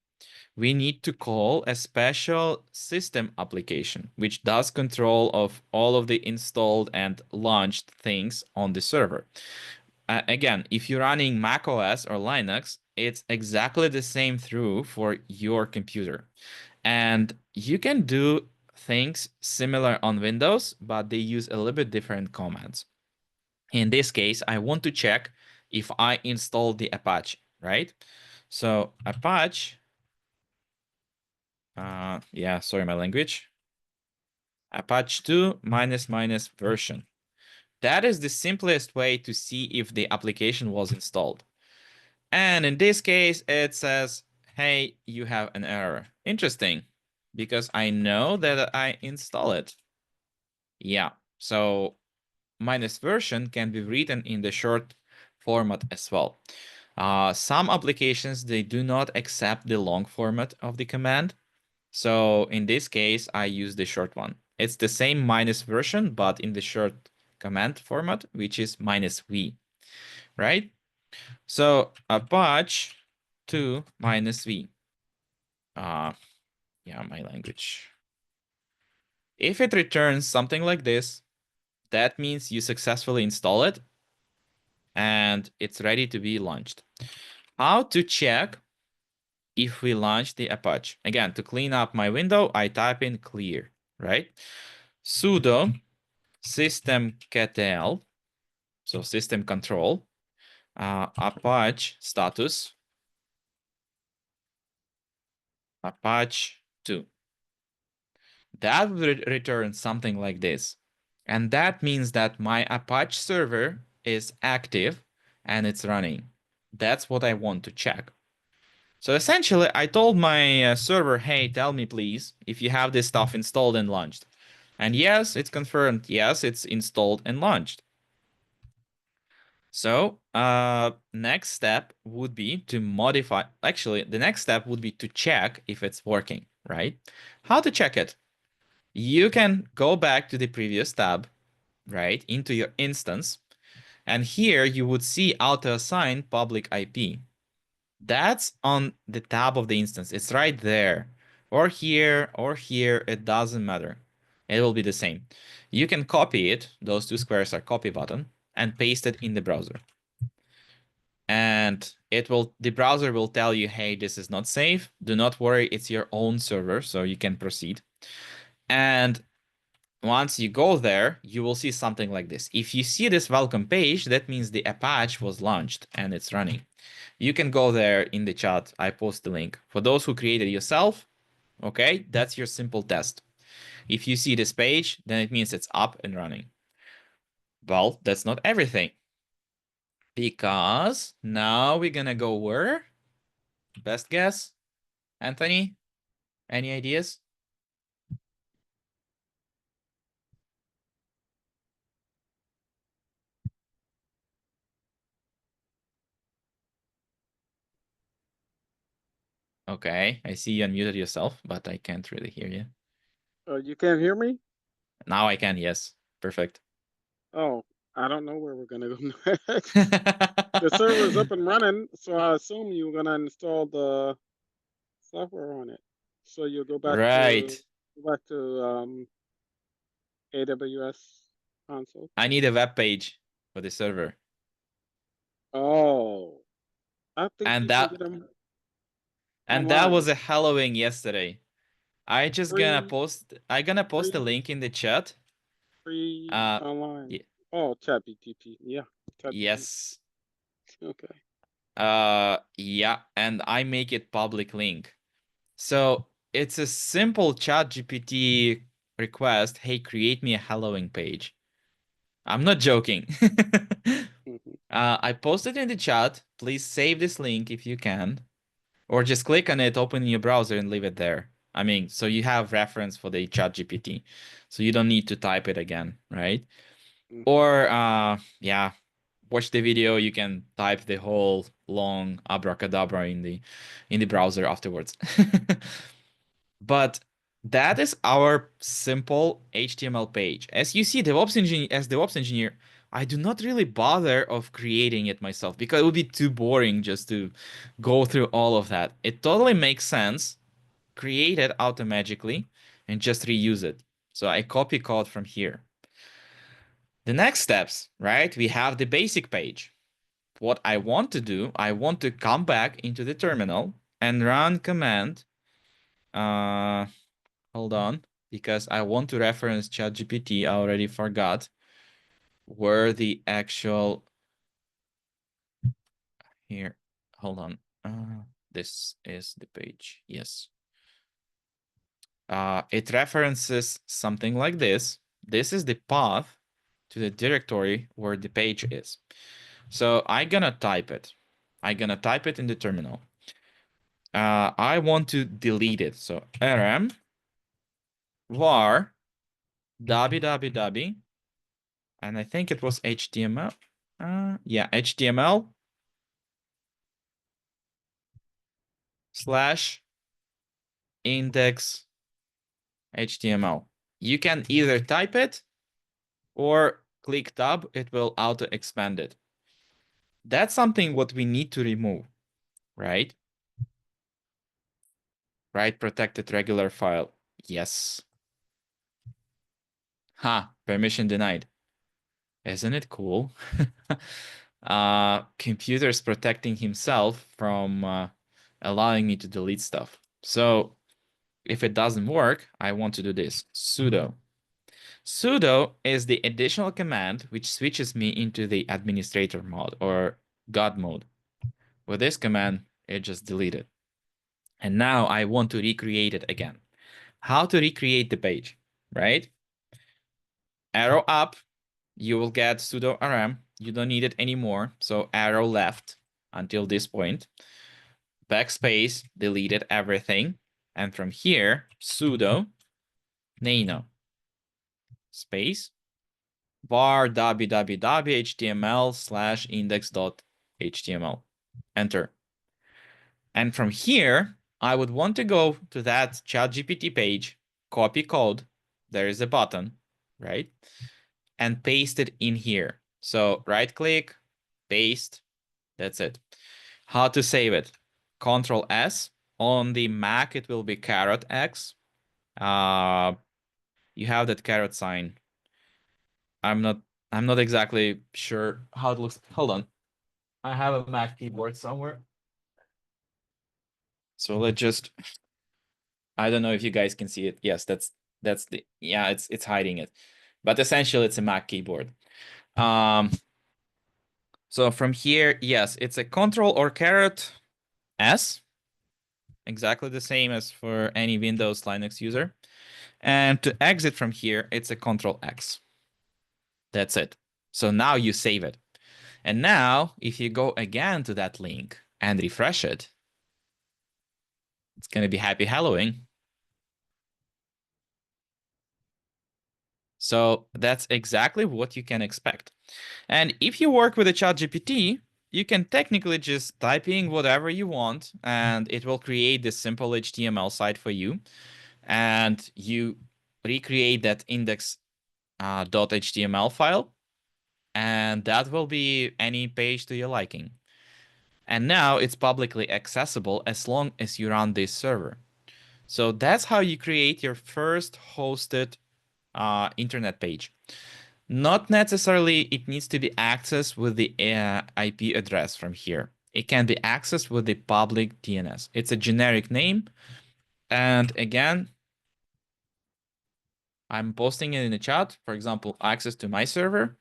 We need to call a special system application, which does control of all of the installed and launched things on the server. Again, if you're running Mac OS or Linux, it's exactly the same through for your computer. And you can do things similar on Windows, but they use a little bit different commands. In this case, I want to check if I installed the Apache, right? So Apache, yeah, sorry, my language. Apache 2 -- version. That is the simplest way to see if the application was installed. And in this case, it says, hey, you have an error. Interesting, because I know that I install it. Yeah, so minus version can be written in the short format as well. Some applications, they do not accept the long format of the command. So in this case, I use the short one. It's the same minus version, but in the short command format, which is -v, right? So Apache 2 -v. Yeah, my language. If it returns something like this, that means you successfully install it and it's ready to be launched. How to check if we launch the Apache? Again, to clean up my window, I type in clear, right? Sudo systemctl, so system control, Apache status, Apache 2. That will return something like this. And that means that my Apache server is active and it's running. That's what I want to check. So essentially, I told my server, hey, tell me please if you have this stuff installed and launched. And yes, it's confirmed. Yes, it's installed and launched. So next step would be to modify. Actually, the next step would be to check if it's working, right? How to check it? You can go back to the previous tab, right, into your instance. And here you would see auto-assign public IP. That's on the tab of the instance. It's right there. Or here, it doesn't matter. It will be the same. You can copy it, those two squares are copy button, and paste it in the browser. And the browser will tell you, hey, this is not safe. Do not worry, it's your own server, so you can proceed. And once you go there, you will see something like this. If you see this welcome page, that means the Apache was launched and it's running. You can go there in the chat. I post the link. For those who created yourself, okay, that's your simple test. If you see this page, then it means it's up and running. Well, that's not everything. Because now we're gonna go where? Best guess? Anthony? Any ideas? Okay, I see you unmuted yourself, but I can't really hear you. You can't hear me? Now I can, yes. Perfect. Oh, I don't know where we're gonna go next. The server's up and running, so I assume you're gonna install the software on it. So you'll Right. go back to AWS console. I need a web page for the server. Oh, I think And you can that get them and that was online, a Halloween yesterday. free, I gonna post a free, link in the chat. free Uh online. y Oh, ChatGPT. Yeah, ChatGPT. yes. Okay. Yeah, and I make it public link. So it's a simple chat GPT request. Hey, create me a Halloween page. I'm not joking. Hmm. I posted in the chat. Please save this link if you can. Or just click on it, open in your browser, and leave it there. I mean, so you have reference for the chat GPT. So you don't need to type it again, right? Hmm. Or yeah, watch the video. You can type the whole long abracadabra in the browser afterwards. But that is our simple HTML page. As you see, DevOps engineer, I do not really bother of creating it myself because it would be too boring just to go through all of that. It totally makes sense. Create it automatically and just reuse it. So I copy code from here. The next steps, right? We have the basic page. What I want to do, I want to come back into the terminal and run command. Uh, Hold on, because I want to reference ChatGPT. I already forgot where the actual here. Hold on. This is the page. Yes. It references something like this. This is the path to the directory where the page is. So I'm gonna type it. I'm gonna type it in the terminal. I want to delete it. So rm var www, and I think it was HTML. Yeah, HTML slash index HTML. You can either type it or click tab, it will auto expand it. That's something what we need to remove, right? Right, protected regular file. Yes. Permission denied. Isn't it cool? Computer's protecting himself from allowing me to delete stuff. So if it doesn't work, I want to do this, sudo. Sudo is the additional command which switches me into the administrator mode or God mode. With this command, it just deleted. And now I want to recreate it again. How to recreate the page, right? Arrow up, you will get sudo rm. You don't need it anymore. So arrow left until this point. Backspace, deleted everything. And from here, sudo nano space var www.html slash index.html. Enter. And from here, I would want to go to that ChatGPT page, copy code. There is a button, right? And paste it in here. So right click, paste. That's it. How to save it? Control S. On the Mac, it will be caret X. You have that caret sign. I'm not exactly sure how it looks. Hold on. I have a Mac keyboard somewhere. So let's just, I don't know if you guys can see it. Yes, That's the, yeah, it's hiding it. But essentially it's a Mac keyboard. So from here, yes, it's a Control or Caret S, exactly the same as for any Windows Linux user. And to exit from here, it's a Control X. That's it. So now you save it. And now, if you go again to that link and refresh it, it's going to be Happy Halloween. So that's exactly what you can expect. And if you work with a ChatGPT, you can technically just type in whatever you want, and it will create this simple HTML site for you. And you recreate that index.html file, and that will be any page to your liking. And now it's publicly accessible as long as you run this server. So that's how you create your first hosted internet page. Not necessarily it needs to be accessed with the IP address from here. It can be accessed with the public DNS. It's a generic name. And again, I'm posting it in the chat, for example, access to my server.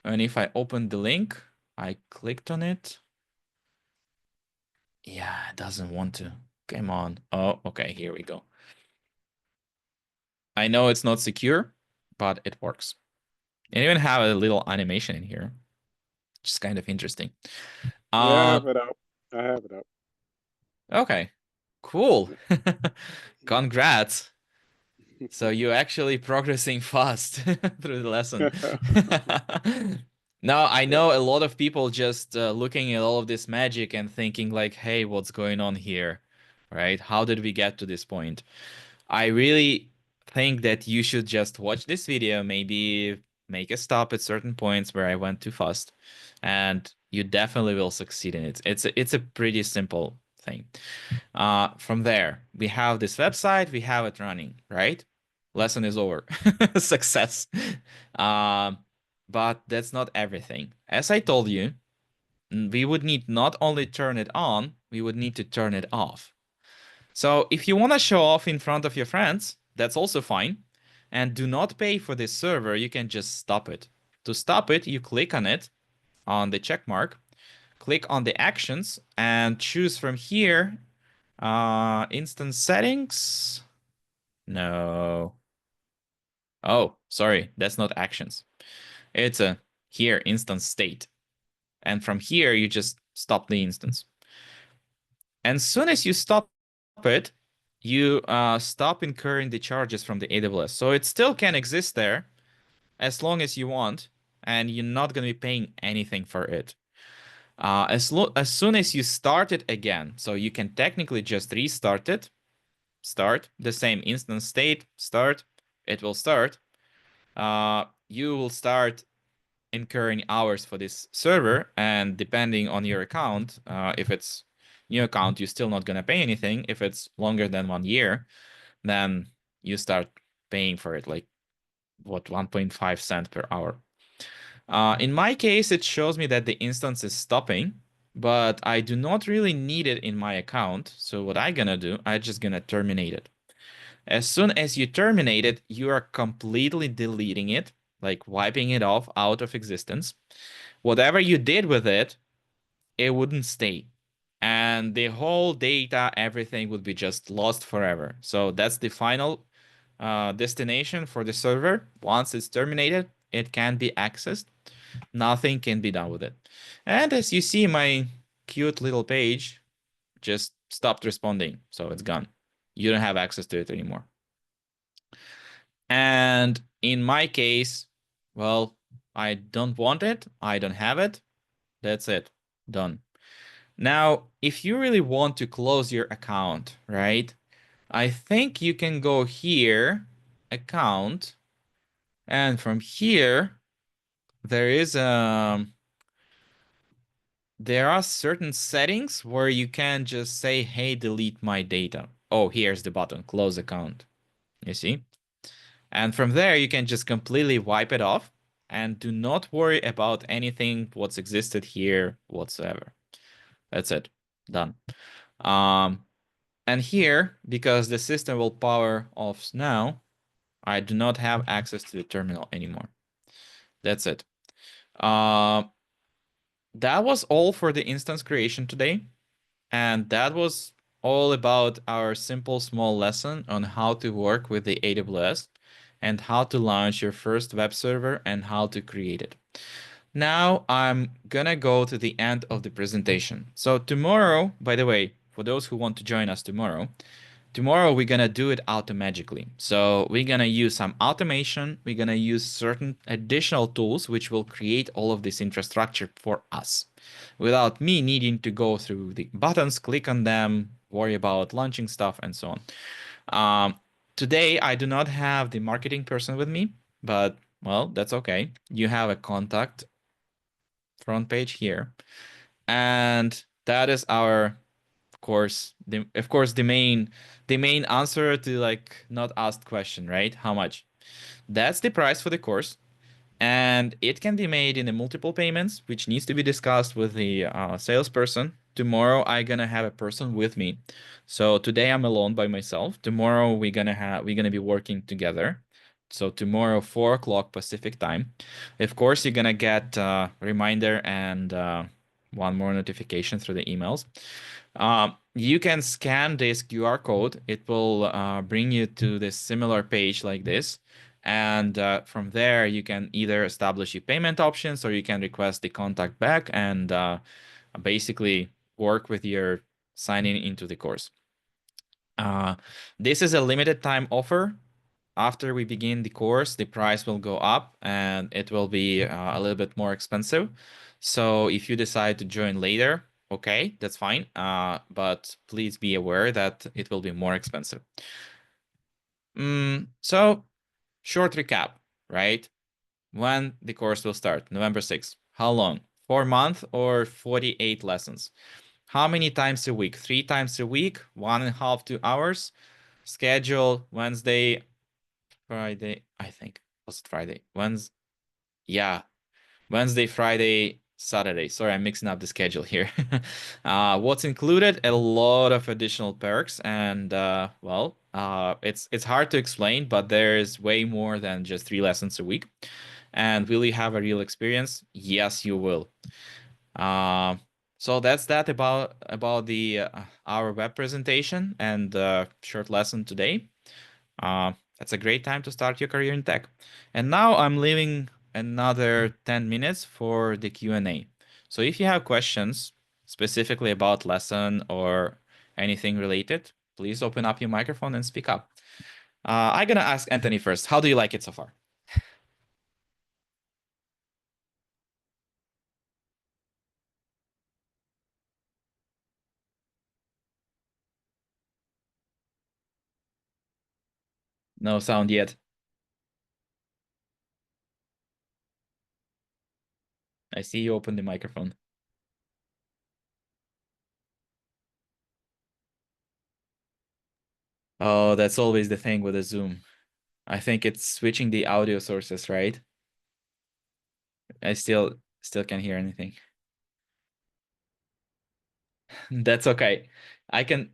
And if I open the link, I clicked on it. Yeah, it doesn't want to. Come on. Oh, okay, here we go. I know it's not secure, but it works. And even have a little animation in here, which is kind of interesting. Yeah, I have it up. I have it up. Okay, cool. Congrats. So you're actually progressing fast through the lesson. Now, I know a lot of people just looking at all of this magic and thinking like, hey, what's going on here, right? How did we get to this point? I really think that you should just watch this video, maybe make a stop at certain points where I went too fast, and you definitely will succeed in it. It's a pretty simple thing. From there, we have this website, we have it running, right? Lesson is over. Success. Um, but that's not everything. As I told you, we would need not only turn it on, we would need to turn it off. So if you want to show off in front of your friends, that's also fine. And do not pay for this server, you can just stop it. To stop it, you click on it, on the check mark, click on the actions, and choose from here instance settings. No. Oh, sorry, that's not actions. It's a here instance state. And from here, you just stop the instance. And soon as you stop it, you stop incurring the charges from the AWS. So it still can exist there as long as you want, and you're not going to be paying anything for it. As soon as you start it again, so you can technically just restart it, start the same instance state, start, it will start. You will start incurring hours for this server, and depending on your account, if it's new account, you're still not going to pay anything. If it's longer than 1 year, then you start paying for it, like what, 1.5 cent per hour. In my case, it shows me that the instance is stopping, but I do not really need it in my account. So what I'm gonna do, I'm just gonna terminate it. As soon as you terminate it, you are completely deleting it, like wiping it off out of existence. Whatever you did with it, it wouldn't stay. And the whole data, everything would be just lost forever. So that's the final destination for the server. Once it's terminated, it can be accessed. Nothing can be done with it. And as you see, my cute little page just stopped responding. So it's gone. You don't have access to it anymore. And in my case, well, I don't want it. I don't have it. That's it. Done. Now, if you really want to close your account, right? I think you can go here, account, and from here, there are certain settings where you can just say, hey, delete my data. Oh, here's the button, close account. You see? And from there, you can just completely wipe it off and do not worry about anything what's existed here whatsoever. That's it. Done. And here, because the system will power off now, I do not have access to the terminal anymore. That's it. That was all for the instance creation today. And that was all about our simple small lesson on how to work with the AWS and how to launch your first web server and how to create it. Now I'm gonna go to the end of the presentation. So tomorrow, by the way, for those who want to join us tomorrow, we're gonna do it automatically. So we're gonna use some automation. We're gonna use certain additional tools which will create all of this infrastructure for us without me needing to go through the buttons, click on them, worry about launching stuff and so on. Today I do not have the marketing person with me, but well, that's okay. You have a contact front page here. And that is our the main answer to like not asked question, right? How much? That's the price for the course, and it can be made in the multiple payments, which needs to be discussed with the salesperson. Tomorrow I'm gonna have a person with me, so today I'm alone by myself. Tomorrow we're gonna be working together. So tomorrow 4 o'clock Pacific time. Of course, you're gonna get a reminder and one more notification through the emails. You can scan this QR code. It will bring you to this similar page like this. And from there, you can either establish your payment options or you can request the contact back and basically work with your signing into the course. This is a limited time offer. After we begin the course, the price will go up and it will be a little bit more expensive. So if you decide to join later, okay, that's fine. But please be aware that it will be more expensive. So short recap, right? When the course will start, November 6th. How long? 4 months or 48 lessons? How many times a week? 3 times a week, 1.5, 2 hours. Schedule Wednesday, Friday, I think. Was it Friday? Wednesday. Yeah. Wednesday, Friday, Saturday. Sorry, I'm mixing up the schedule here. What's included? A lot of additional perks, and well, it's hard to explain, but there's way more than just 3 lessons a week. And will you have a real experience? Yes, you will. So that's that about the our web presentation and short lesson today. That's a great time to start your career in tech. And now I'm leaving another 10 minutes for the Q&A. So if you have questions specifically about lesson or anything related, please open up your microphone and speak up. I'm gonna ask Anthony first. How do you like it so far? No sound yet. I see you open the microphone. Oh, that's always the thing with a Zoom. I think it's switching the audio sources, right? I still can't hear anything. That's okay. I can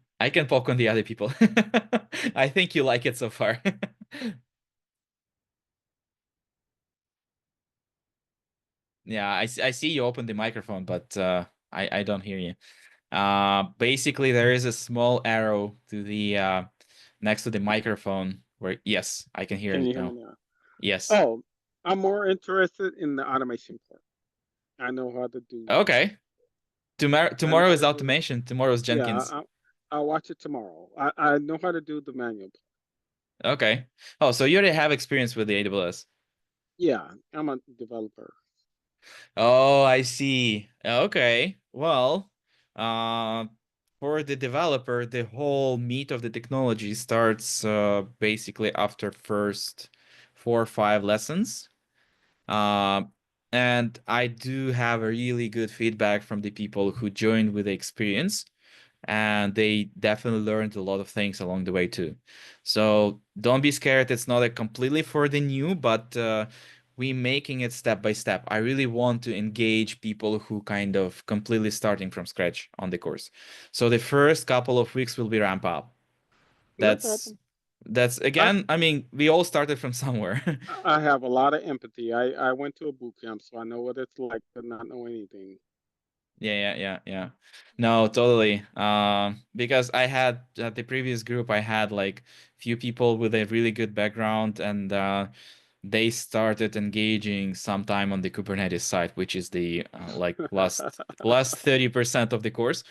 poke on the other people. I think you like it so far. Yeah, I see you open the microphone, but I don't hear you. Basically there is a small arrow to the next to the microphone where yes, I can hear Can it you hear me now. now? Yes. Oh, I'm more interested in the automation part. I know how to do. Okay. I know Tomorrow how is to do. automation. Tomorrow is Yeah, Jenkins. I'll watch it tomorrow. I know how to do the manual. Okay. Oh, so you already have experience with the AWS. Yeah, I'm a developer. Oh, I see. Okay. Well, uh, for the developer, the whole meat of the technology starts basically after first 4 or 5 lessons. Uh, and I do have a really good feedback from the people who joined with the experience, and they definitely learned a lot of things along the way too. So don't be scared. It's not a completely for the new, but we making it step by step. I really want to engage people who kind of completely starting from scratch on the course. So the first couple of weeks will be ramp up. No That's problem. That's again, I mean, we all started from somewhere. I have a lot of empathy. I went to a boot camp, so I know what it's like to not know anything. Yeah. No, totally. Because I had at the previous group, I had like few people with a really good background, and they started engaging sometime on the Kubernetes side, which is the like last 30% of the course.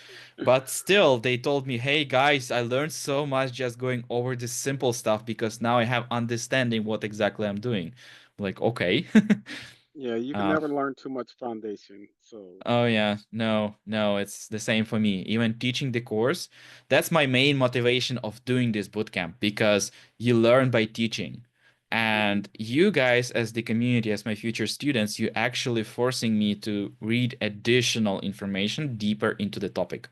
But still, they told me, "Hey guys, I learned so much just going over the simple stuff because now I have understanding what exactly I'm doing." Like, okay. Yeah, you can uh, never learn too much foundation. So Oh yeah, no, it's the same for me. Even teaching the course, that's my main motivation of doing this bootcamp because you learn by teaching. mhm. And you guys, as the community, as my future students, you actually forcing me to read additional information deeper into the topic.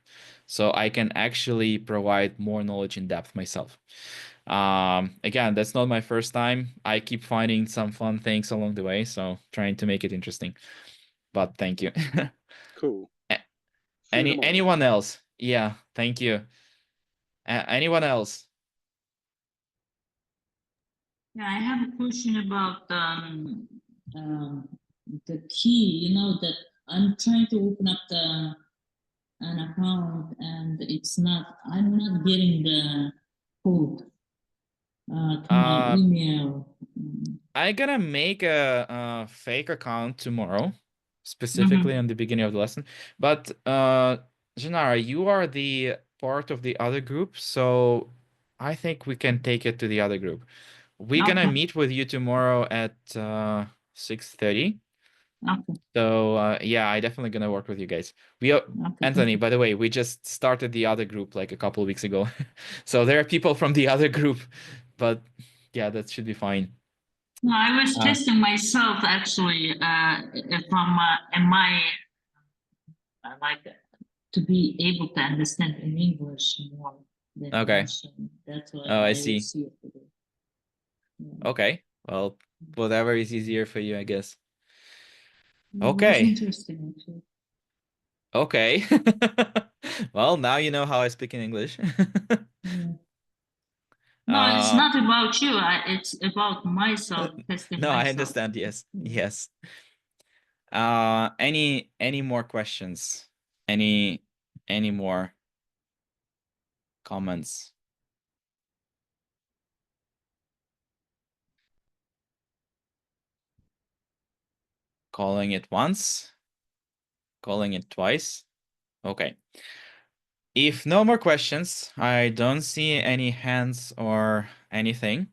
So I can actually provide more knowledge in depth myself. Again, that's not my first time. I keep finding some fun things along the way, so trying to make it interesting. But thank you. Cool. A- See you tomorrow. Anyone else? Yeah, thank you. Anyone else? Yeah, I have a question about the key. You know that I'm trying to open up an account and I'm not getting the code to my Uh, email. I gonna make a fake account tomorrow, specifically Mhm. on the beginning of the lesson. But Janara, you are the part of the other group, so I think we can take it to the other group. We're gonna Okay. meet with you tomorrow at 6:30. Okay. So yeah, I definitely gonna work with you guys. Okay. Anthony, by the way, we just started the other group like a couple of weeks ago. So there are people from the other group, but yeah, that should be fine. No, I was Uh, testing myself actually. If am I like to be able to understand in English more than okay. Russian. That's why Oh, I I see. see it today. Yeah. Okay. Well, whatever is easier for you, I guess. It was Okay. interesting actually. Okay. Well, now you know how I speak in English. Yeah. No, it's uh not about you. It's about myself testing no, I myself. understand. Yes. Yeah. Yes. Any more questions? Any more comments? Calling it once, calling it twice. Okay. If no more questions, I don't see any hands or anything.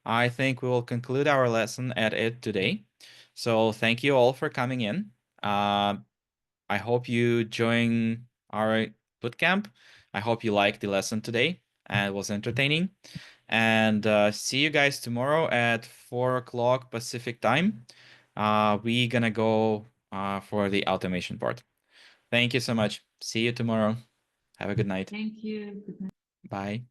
I think we will conclude our lesson at it today. So thank you all for coming in. I hope you join our bootcamp. I hope you liked the lesson today and it was entertaining. And see you guys tomorrow at 4 o'clock Pacific time. We're gonna go for the automation part. Thank you so much. See you tomorrow. Have a good night. Thank you. Good night. Bye.